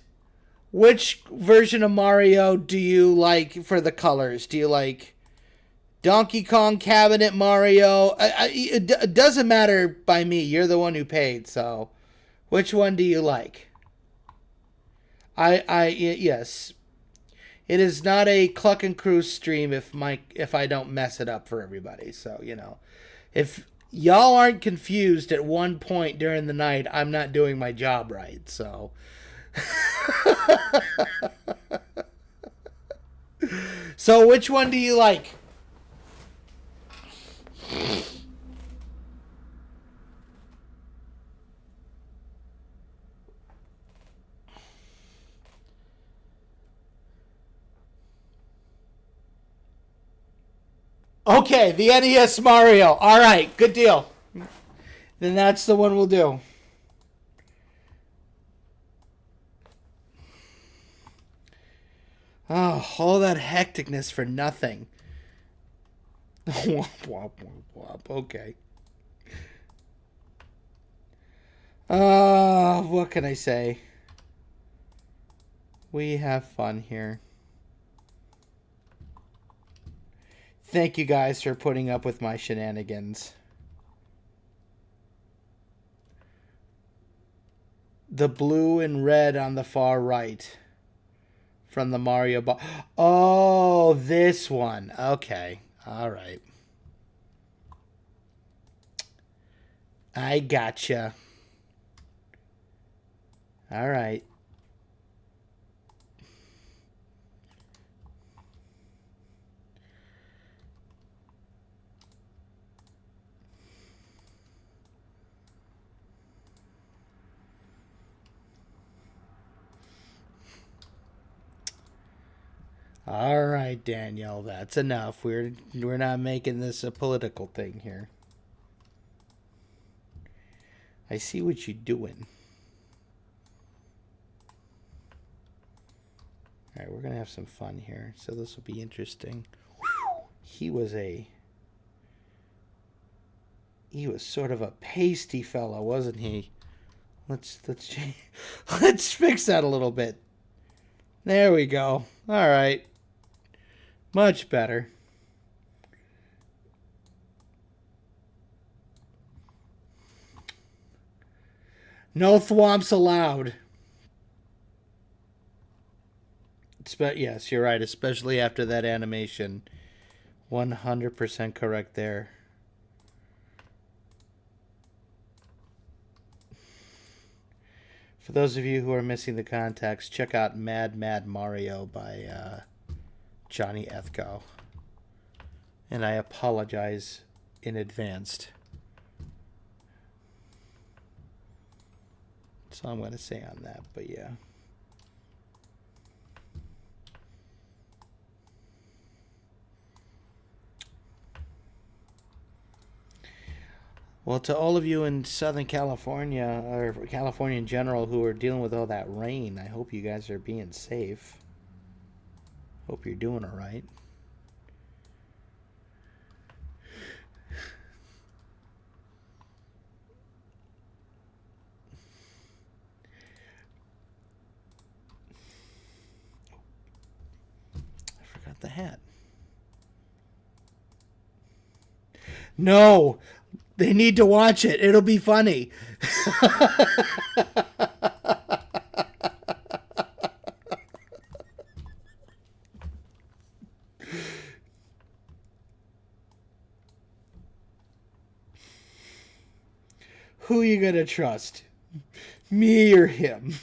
which version of Mario do you like for the colors? Do you like Donkey Kong Cabinet Mario? It doesn't matter by me. You're the one who paid, so which one do you like? Yes. It is not a Cluckin Crew stream if I don't mess it up for everybody. So, you know, if y'all aren't confused at one point during the night, I'm not doing my job right. So, so which one do you like? Okay, the NES Mario. All right, good deal. Then that's the one we'll do. Oh, all that hecticness for nothing. Womp, womp, womp, womp. Okay. What can I say? We have fun here. Thank you guys for putting up with my shenanigans. The blue and red on the far right. From the Mario ball. Oh, this one. Okay. All right. I gotcha. All right. All right, Danielle, that's enough. We're not making this a political thing here. I see what you're doing. All right, we're going to have some fun here. So this will be interesting. He was sort of a pasty fella, wasn't he? Let's fix that a little bit. There we go. All right. Much better. No thwomps allowed. But yes, you're right, especially after that animation. 100% correct there. For those of you who are missing the context, check out Mad Mad Mario by Johnny Ethko. And I apologize in advance. That's all I'm going to say on that, but yeah. Well, to all of you in Southern California, or California in general, who are dealing with all that rain, I hope you guys are being safe. Hope you're doing all right. I forgot the hat. No! They need to watch it. It'll be funny. Who are you going to trust? Me or him?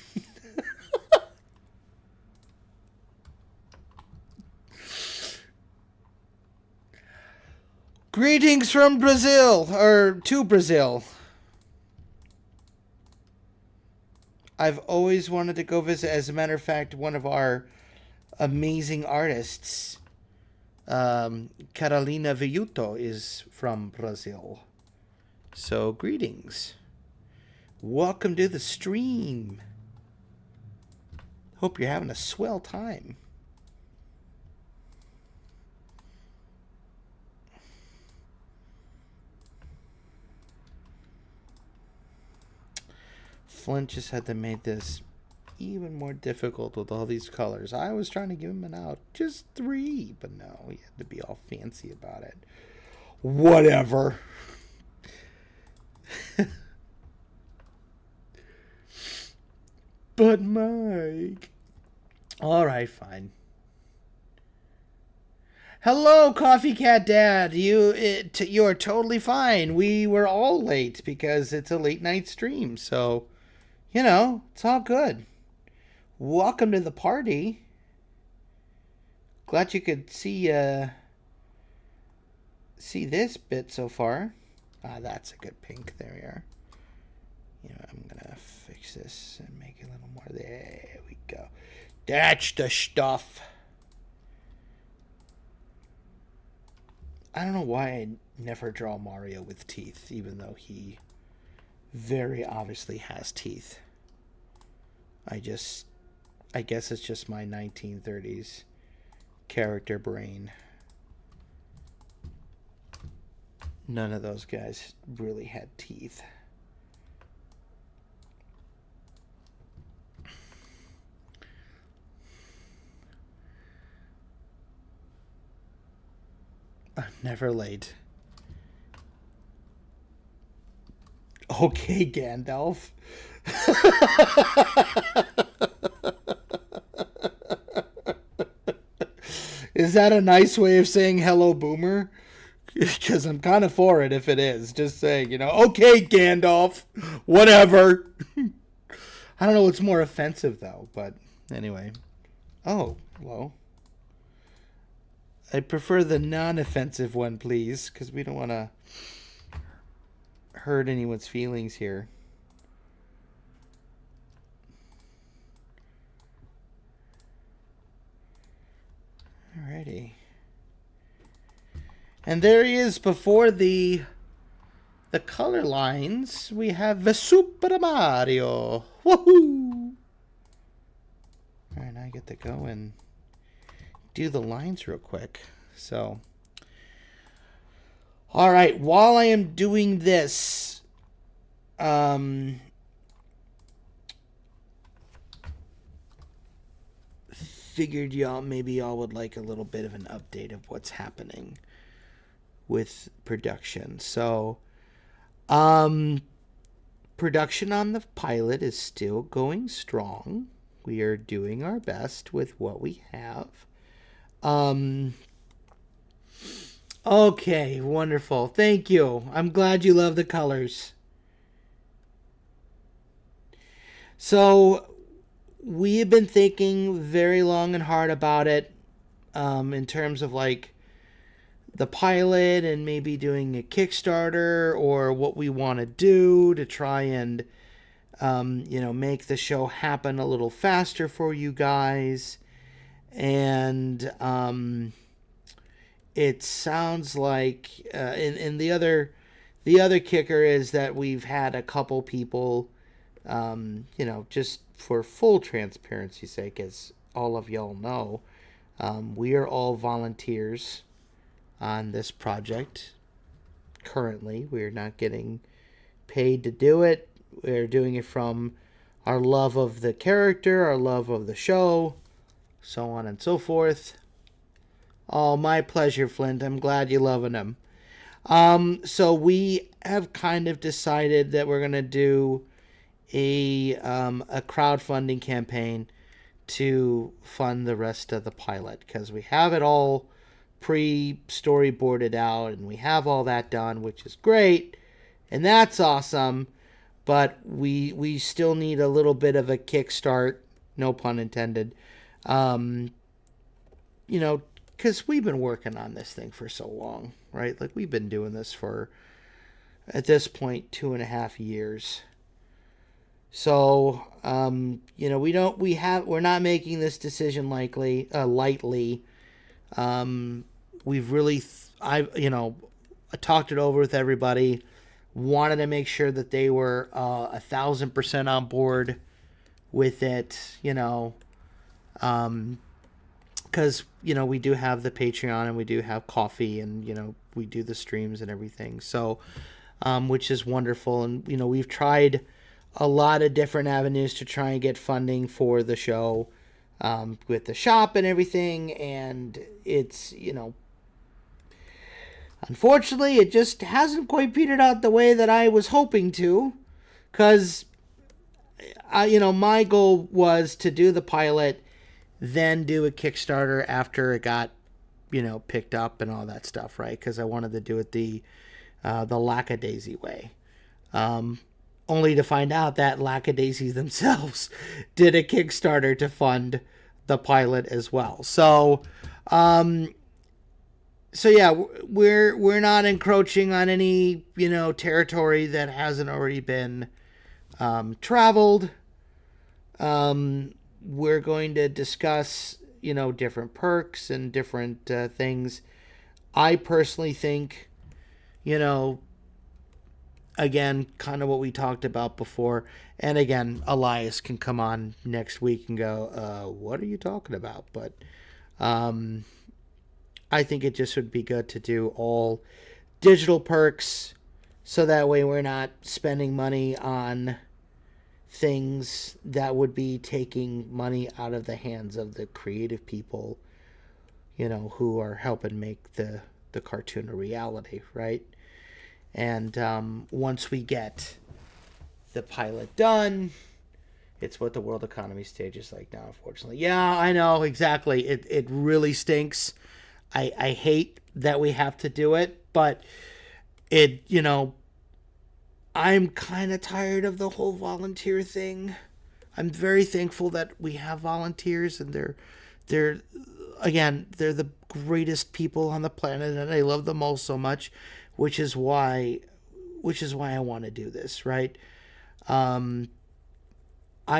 Greetings from Brazil, or to Brazil. I've always wanted to go visit. As a matter of fact, one of our amazing artists, Carolina Villuto, is from Brazil. So, greetings. Welcome to the stream. Hope you're having a swell time. Flint just had to make this even more difficult with all these colors. I was trying to give him an out. Just 3. But no, he had to be all fancy about it. Whatever. But Mike. Alright, fine. Hello, Coffee Cat Dad. You are totally fine. We were all late because it's a late night stream. So, you know, it's all good. Welcome to the party. Glad you could see this bit so far. Ah, that's a good pink. There we are. You know, I'm gonna fix this and make it a little more. There we go. That's the stuff. I don't know why I never draw Mario with teeth, even though he very obviously has teeth. I guess it's just my 1930s character brain. None of those guys really had teeth. I'm never late. Okay, Gandalf. Is that a nice way of saying hello, boomer? Because I'm kind of for it if it is. Just saying, okay, Gandalf, whatever. I don't know what's more offensive, though, but anyway. Oh, hello. I prefer the non-offensive one, please, because we don't want to hurt anyone's feelings here. Alrighty. And there he is before the color lines. We have the Super Mario. Woohoo! Alright, now I get to go and do the lines real quick. So, alright, while I am doing this, figured maybe y'all would like a little bit of an update of what's happening with production. So, production on the pilot is still going strong. We are doing our best with what we have. Okay, wonderful. Thank you. I'm glad you love the colors. So, we have been thinking very long and hard about it, in terms of like the pilot and maybe doing a Kickstarter or what we want to do to try and, make the show happen a little faster for you guys. And it sounds like, and the other kicker is that we've had a couple people, just for full transparency's sake, as all of y'all know, we are all volunteers on this project. Currently, we're not getting paid to do it. We're doing it from our love of the character, our love of the show, so on and so forth. Oh, my pleasure, Flint. I'm glad you're loving them. So we have kind of decided that we're going to do a crowdfunding campaign to fund the rest of the pilot, because we have it all pre-storyboarded out and we have all that done, which is great and that's awesome, but we still need a little bit of a kickstart, no pun intended, because we've been working on this thing for so long, right? Like, we've been doing this for, at this point, 2.5 years. So, we're not making this decision lightly. We've really, I talked it over with everybody, wanted to make sure that they were 1,000% on board with it, because, we do have the Patreon and we do have coffee and, we do the streams and everything. So, which is wonderful. And, we've tried a lot of different avenues to try and get funding for the show, with the shop and everything. And it's, unfortunately, it just hasn't quite petered out the way that I was hoping to, because, my goal was to do the pilot, then do a Kickstarter after it got, picked up and all that stuff, right? Because I wanted to do it the lackadaisy way. Only to find out that lackadaisies themselves did a Kickstarter to fund the pilot as well. So, yeah, we're not encroaching on any, territory that hasn't already been traveled. We're going to discuss, different perks and different things. I personally think, again, kind of what we talked about before. And again, Elias can come on next week and go, what are you talking about? But I think it just would be good to do all digital perks so that way we're not spending money on things that would be taking money out of the hands of the creative people, who are helping make the cartoon a reality, right? And once we get the pilot done, it's what the world economy stage is like now, unfortunately. Yeah, I know, exactly. It really stinks. I hate that we have to do it, but I'm kind of tired of the whole volunteer thing. I'm very thankful that we have volunteers, and they're the greatest people on the planet, and I love them all so much, which is why I want to do this, right? I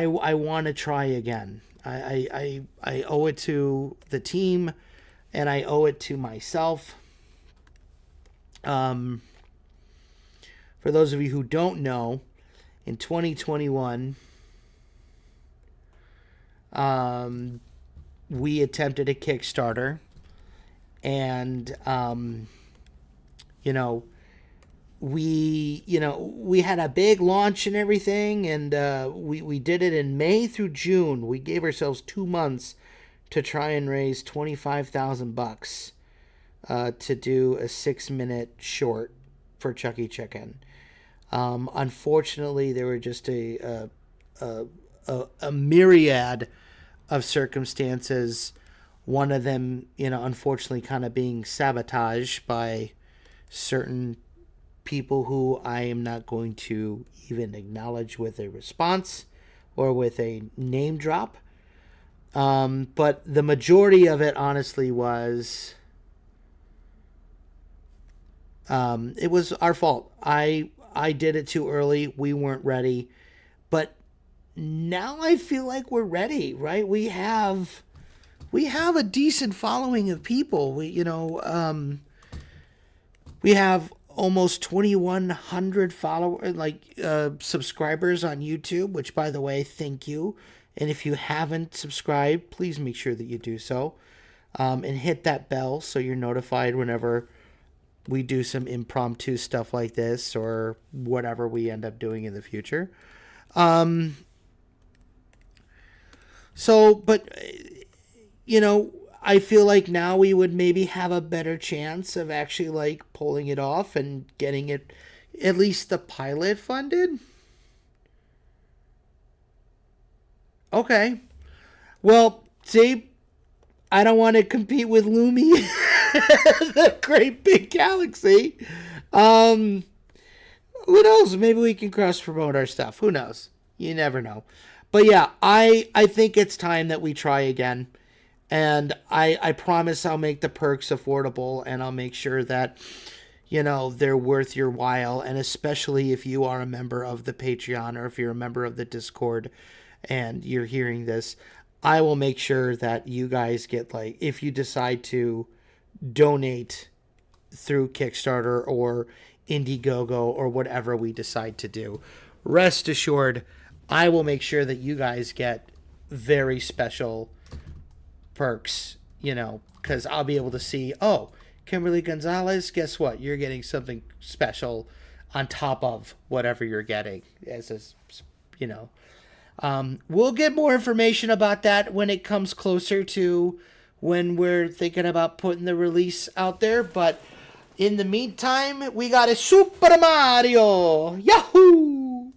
want to try again. I owe it to the team, and I owe it to myself. For those of you who don't know, in 2021, we attempted a Kickstarter, and we had a big launch and everything, and we did it in May through June. We gave ourselves 2 months to try and raise $25,000 to do a 6-minute short for Chucky Chicken. Unfortunately, there were just a myriad of circumstances. One of them, unfortunately, kind of being sabotaged by certain people who I am not going to even acknowledge with a response or with a name drop. But the majority of it, honestly, was it was our fault. I did it too early. We weren't ready. But now I feel like we're ready, right? We have a decent following of people. We have almost 2,100 subscribers on YouTube, which, by the way, thank you. And if you haven't subscribed, please make sure that you do so. And hit that bell so you're notified whenever we do some impromptu stuff like this or whatever we end up doing in the future. I feel like now we would maybe have a better chance of actually pulling it off and getting it, at least the pilot, funded. Okay. Well, see, I don't want to compete with Lumi, the great big galaxy. Who knows? Maybe we can cross-promote our stuff. Who knows? You never know. But yeah, I think it's time that we try again. And I promise I'll make the perks affordable, and I'll make sure that, they're worth your while. And especially if you are a member of the Patreon or if you're a member of the Discord and you're hearing this, I will make sure that you guys get, if you decide to donate through Kickstarter or Indiegogo or whatever we decide to do, rest assured, I will make sure that you guys get very special perks, because I'll be able to see, Kimberly Gonzalez, guess what? You're getting something special on top of whatever you're getting. We'll get more information about that when it comes closer to when we're thinking about putting the release out there. But in the meantime, we got a Super Mario. Yahoo!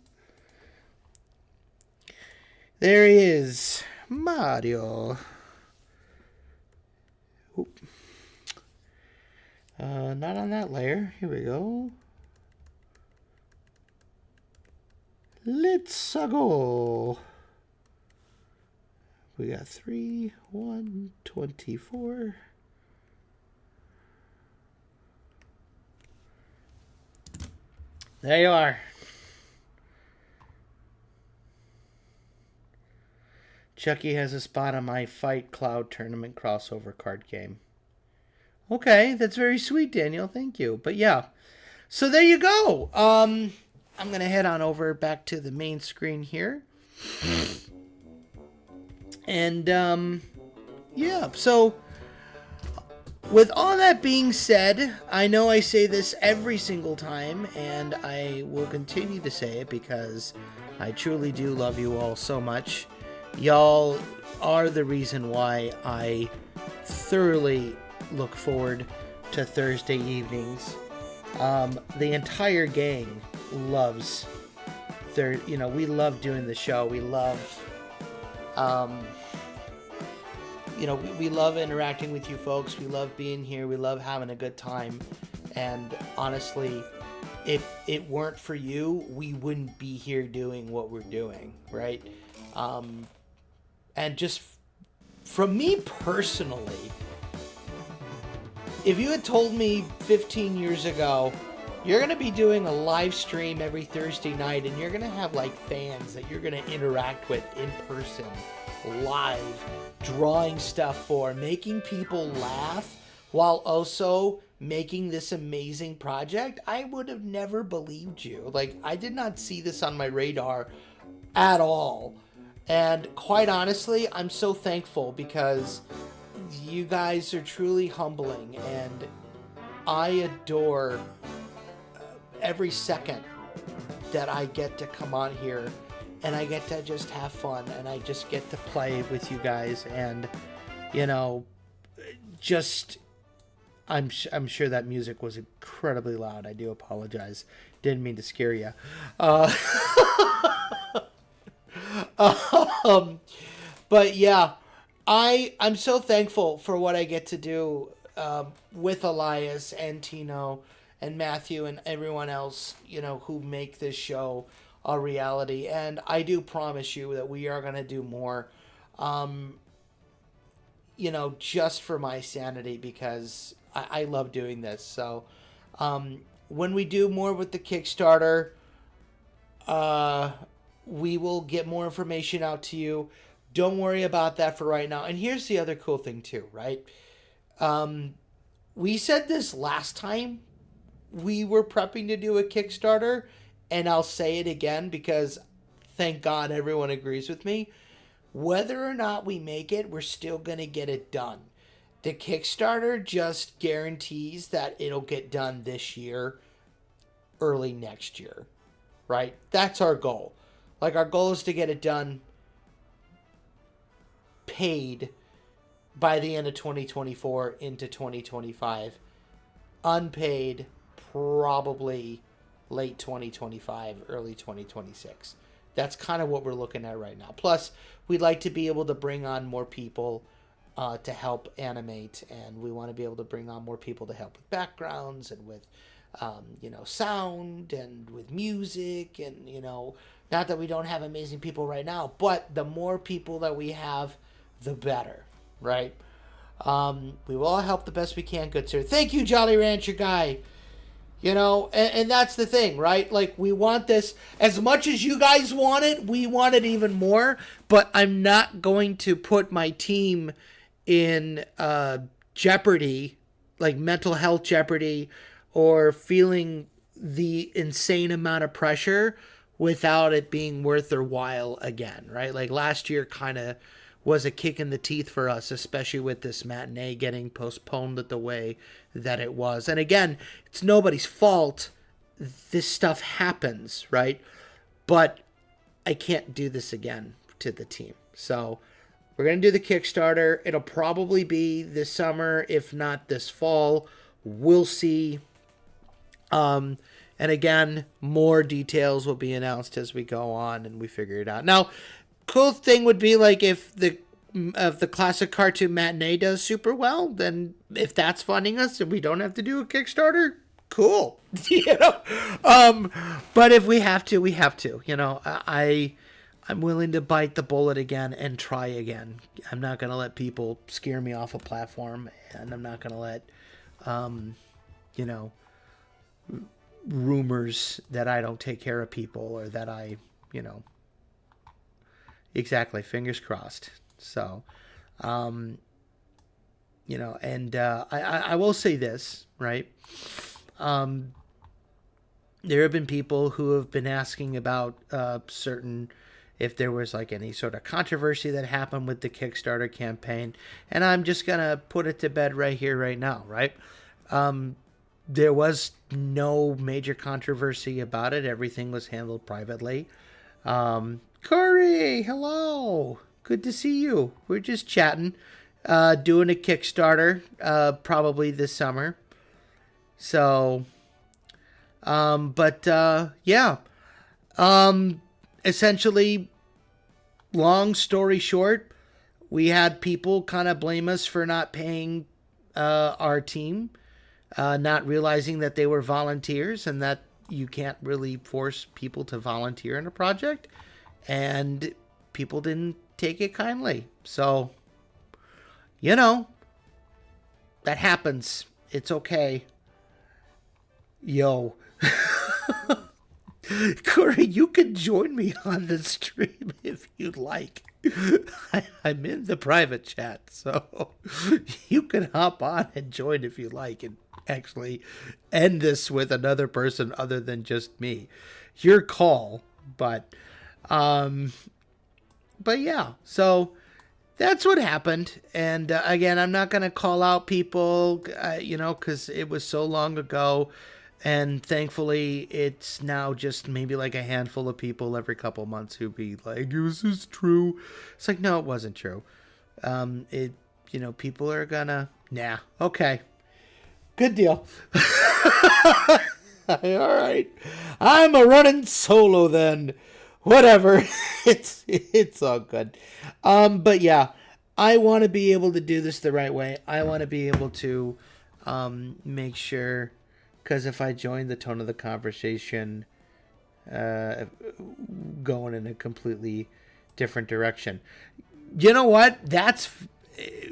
There he is. Mario. Oop. Not on that layer. Here we go. Let's go. We got 3, 1, 24. There you are. Chucky has a spot on my Fight Cloud tournament crossover card game. Okay, that's very sweet, Daniel. Thank you. But yeah, so there you go. I'm going to head on over back to the main screen here. And, yeah, so with all that being said, I know I say this every single time, and I will continue to say it because I truly do love you all so much. Y'all are the reason why I thoroughly look forward to Thursday evenings. The entire gang loves we love doing the show. We love we love interacting with you folks. We love being here. We love having a good time. And honestly, if it weren't for you, we wouldn't be here doing what we're doing, right? And just from me personally, if you had told me 15 years ago, you're going to be doing a live stream every Thursday night and you're going to have like fans that you're going to interact with in person, live, drawing stuff for, making people laugh while also making this amazing project, I would have never believed you. Like, I did not see this on my radar at all. And quite honestly, I'm so thankful because you guys are truly humbling and I adore every second that I get to come on here and I get to just have fun and I just get to play with you guys and, I'm sure that music was incredibly loud. I do apologize. Didn't mean to scare you. But yeah, I'm so thankful for what I get to do with Elias and Tino and Matthew and everyone else, who make this show a reality. And I do promise you that we are going to do more, just for my sanity because I love doing this. So when we do more with the Kickstarter, we will get more information out to you. Don't worry about that for right now. And here's the other cool thing too, right? We said this last time we were prepping to do a Kickstarter, and I'll say it again because thank God everyone agrees with me. Whether or not we make it, we're still going to get it done. The Kickstarter just guarantees that it'll get done this year, early next year, right? That's our goal. Like, our goal is to get it done paid by the end of 2024 into 2025. Unpaid, probably late 2025, early 2026. That's kind of what we're looking at right now. Plus, we'd like to be able to bring on more people to help animate, and we want to be able to bring on more people to help with backgrounds and with, sound and with music and, not that we don't have amazing people right now, but the more people that we have, the better, right? We will all help the best we can, good sir. Thank you, Jolly Rancher guy. And that's the thing, right? Like, we want this as much as you guys want it. We want it even more, but I'm not going to put my team in jeopardy, like mental health jeopardy, or feeling the insane amount of pressure without it being worth their while again, right? Like, last year kind of was a kick in the teeth for us, especially with this matinee getting postponed the way that it was. And again, it's nobody's fault. This stuff happens, right? But I can't do this again to the team. So we're going to do the Kickstarter. It'll probably be this summer, if not this fall. We'll see. And again, more details will be announced as we go on and we figure it out. Now, cool thing would be like if the classic cartoon matinee does super well, then if that's funding us and we don't have to do a Kickstarter, cool. But if we have to, we have to. I'm willing to bite the bullet again and try again. I'm not going to let people scare me off a platform, and I'm not going to let rumors that I don't take care of people or that I, exactly, fingers crossed. So, and I will say this, right? there have been people who have been asking about if there was like any sort of controversy that happened with the Kickstarter campaign. And I'm just going to put it to bed right here, right now, right? There was no major controversy about it. Everything was handled privately. Corey, hello. Good to see you. We're just chatting, doing a Kickstarter, probably this summer. So, yeah. Essentially, long story short, we had people kind of blame us for not paying our team, not realizing that they were volunteers and that you can't really force people to volunteer in a project. And people didn't take it kindly. So, that happens. It's okay. Yo. Corey, you can join me on the stream if you'd like. I'm in the private chat, so you can hop on and join if you like and actually end this with another person other than just me. Your call, but yeah, so that's what happened. And again, I'm not going to call out people, because it was so long ago. And thankfully, it's now just maybe like a handful of people every couple months who be like, "Was this true?" It's like, no, it wasn't true. People are gonna, nah, okay, good deal. All right, I'm a running solo then. Whatever, it's all good. But yeah, I want to be able to do this the right way. I want to be able to make sure. Because if I join the tone of the conversation going in a completely different direction. You know what? That's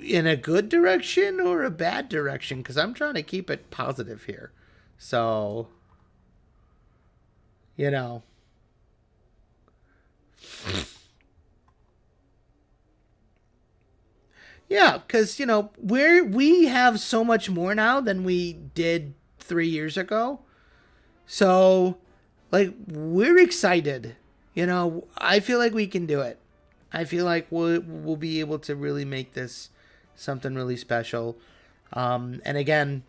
in a good direction or a bad direction? Because I'm trying to keep it positive here. So, Yeah, because, we have so much more now than we did 3 years ago. So, we're excited. I feel like we can do it. I feel like we'll be able to really make this something really special. And again,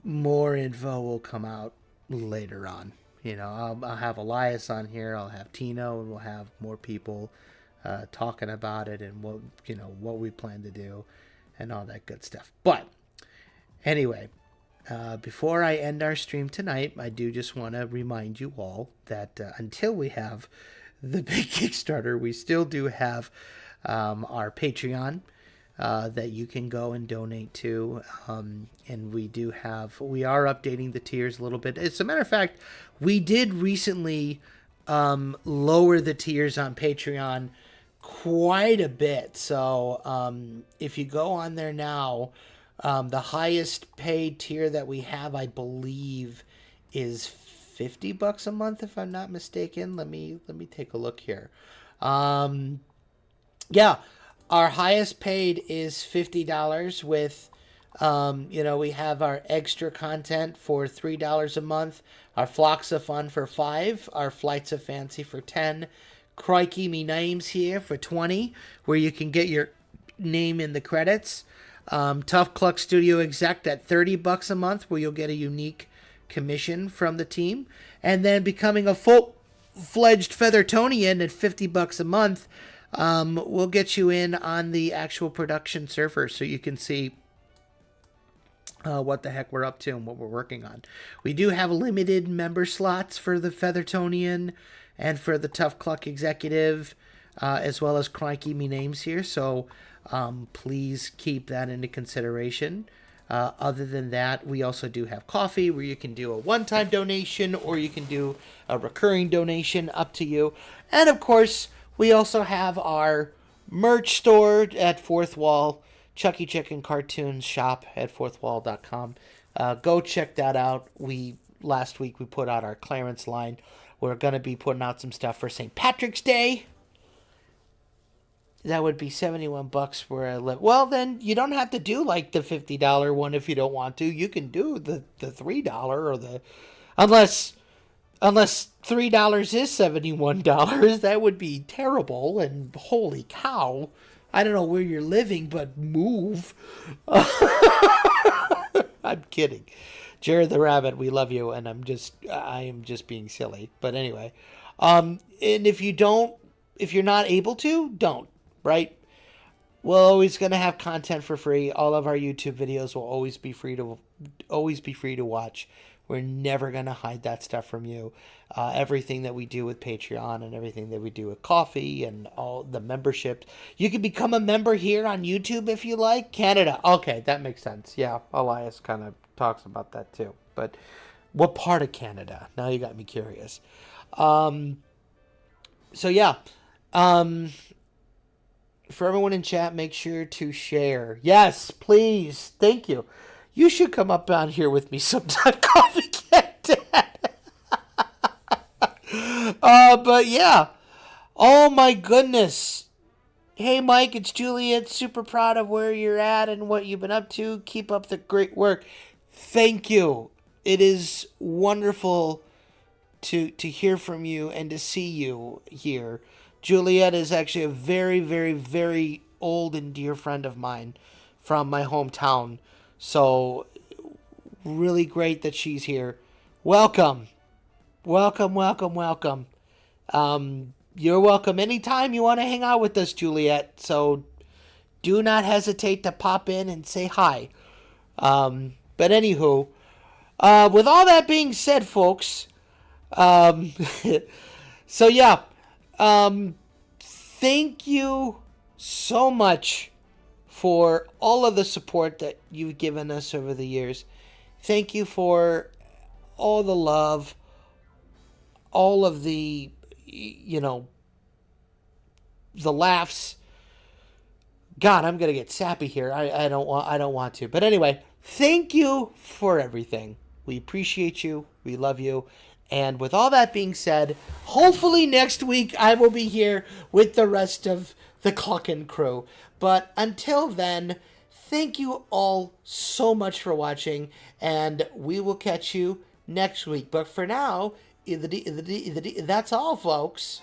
more info will come out later on. I'll have Elias on here. I'll have Tino, and we'll have more people talking about it and what we plan to do and all that good stuff. But anyway, before I end our stream tonight, I do just want to remind you all that until we have the big Kickstarter, we still do have our Patreon that you can go and donate to. And we are updating the tiers a little bit. As a matter of fact, we did recently lower the tiers on Patreon quite a bit. So if you go on there now, the highest paid tier that we have, I believe, is $50 a month, if I'm not mistaken. Let me take a look here. Yeah, our highest paid is $50 with, we have our extra content for $3 a month, our Flocks of Fun for $5, our Flights of Fancy for $10, Crikey Me Names here for $20, where you can get your name in the credits. Tough Cluck Studio Exec at $30 a month, where you'll get a unique commission from the team, and then becoming a full-fledged Feathertonian at $50 a month, we'll get you in on the actual production server, so you can see what the heck we're up to and what we're working on. We do have limited member slots for the Feathertonian and for the Tough Cluck Executive, as well as Crikey Me Names here, so please keep that into consideration. Other than that, we also do have coffee where you can do a one-time donation or you can do a recurring donation, up to you. And of course, we also have our merch store at Fourth Wall, Chucky Chicken Cartoons shop at fourthwall.com. Go check that out. Last week we put out our clearance line. We're going to be putting out some stuff for St. Patrick's Day. That would be $71 where I live. Well, then you don't have to do like the $50 one if you don't want to. You can do the $3 or the Unless $3 is $71, that would be terrible. And holy cow, I don't know where you're living, but move. I'm kidding. Jared the Rabbit, we love you, and I am just being silly. But anyway, and if you're not able to, don't, right? We're always going to have content for free. All of our YouTube videos will always be free to watch. We're never going to hide that stuff from you. Everything that we do with Patreon and everything that we do with Coffee and all the memberships. You can become a member here on YouTube if you like. Canada. Okay, that makes sense. Yeah, Elias kind of talks about that too. But what part of Canada? Now you got me curious. So yeah. For everyone in chat, make sure to share. Yes, please. Thank you. You should come up on here with me sometime, Coffee Cat Dad. But yeah. Oh my goodness. Hey Mike, it's Juliet. Super proud of where you're at and what you've been up to. Keep up the great work. Thank you. It is wonderful to hear from you and to see you here. Juliet is actually a very, very, very old and dear friend of mine from my hometown. So, really great that she's here. Welcome. Welcome, welcome, welcome. You're welcome anytime you want to hang out with us, Juliet. So, do not hesitate to pop in and say hi. But anywho, with all that being said, folks, so yeah, thank you so much for all of the support that you've given us over the years. Thank you for all the love, all of the, the laughs. God, I'm gonna get sappy here. I don't want to. But anyway, thank you for everything. We appreciate you. We love you. And with all that being said, hopefully next week I will be here with the rest of the Cluckin crew. But until then, thank you all so much for watching, and we will catch you next week. But for now, that's all, folks.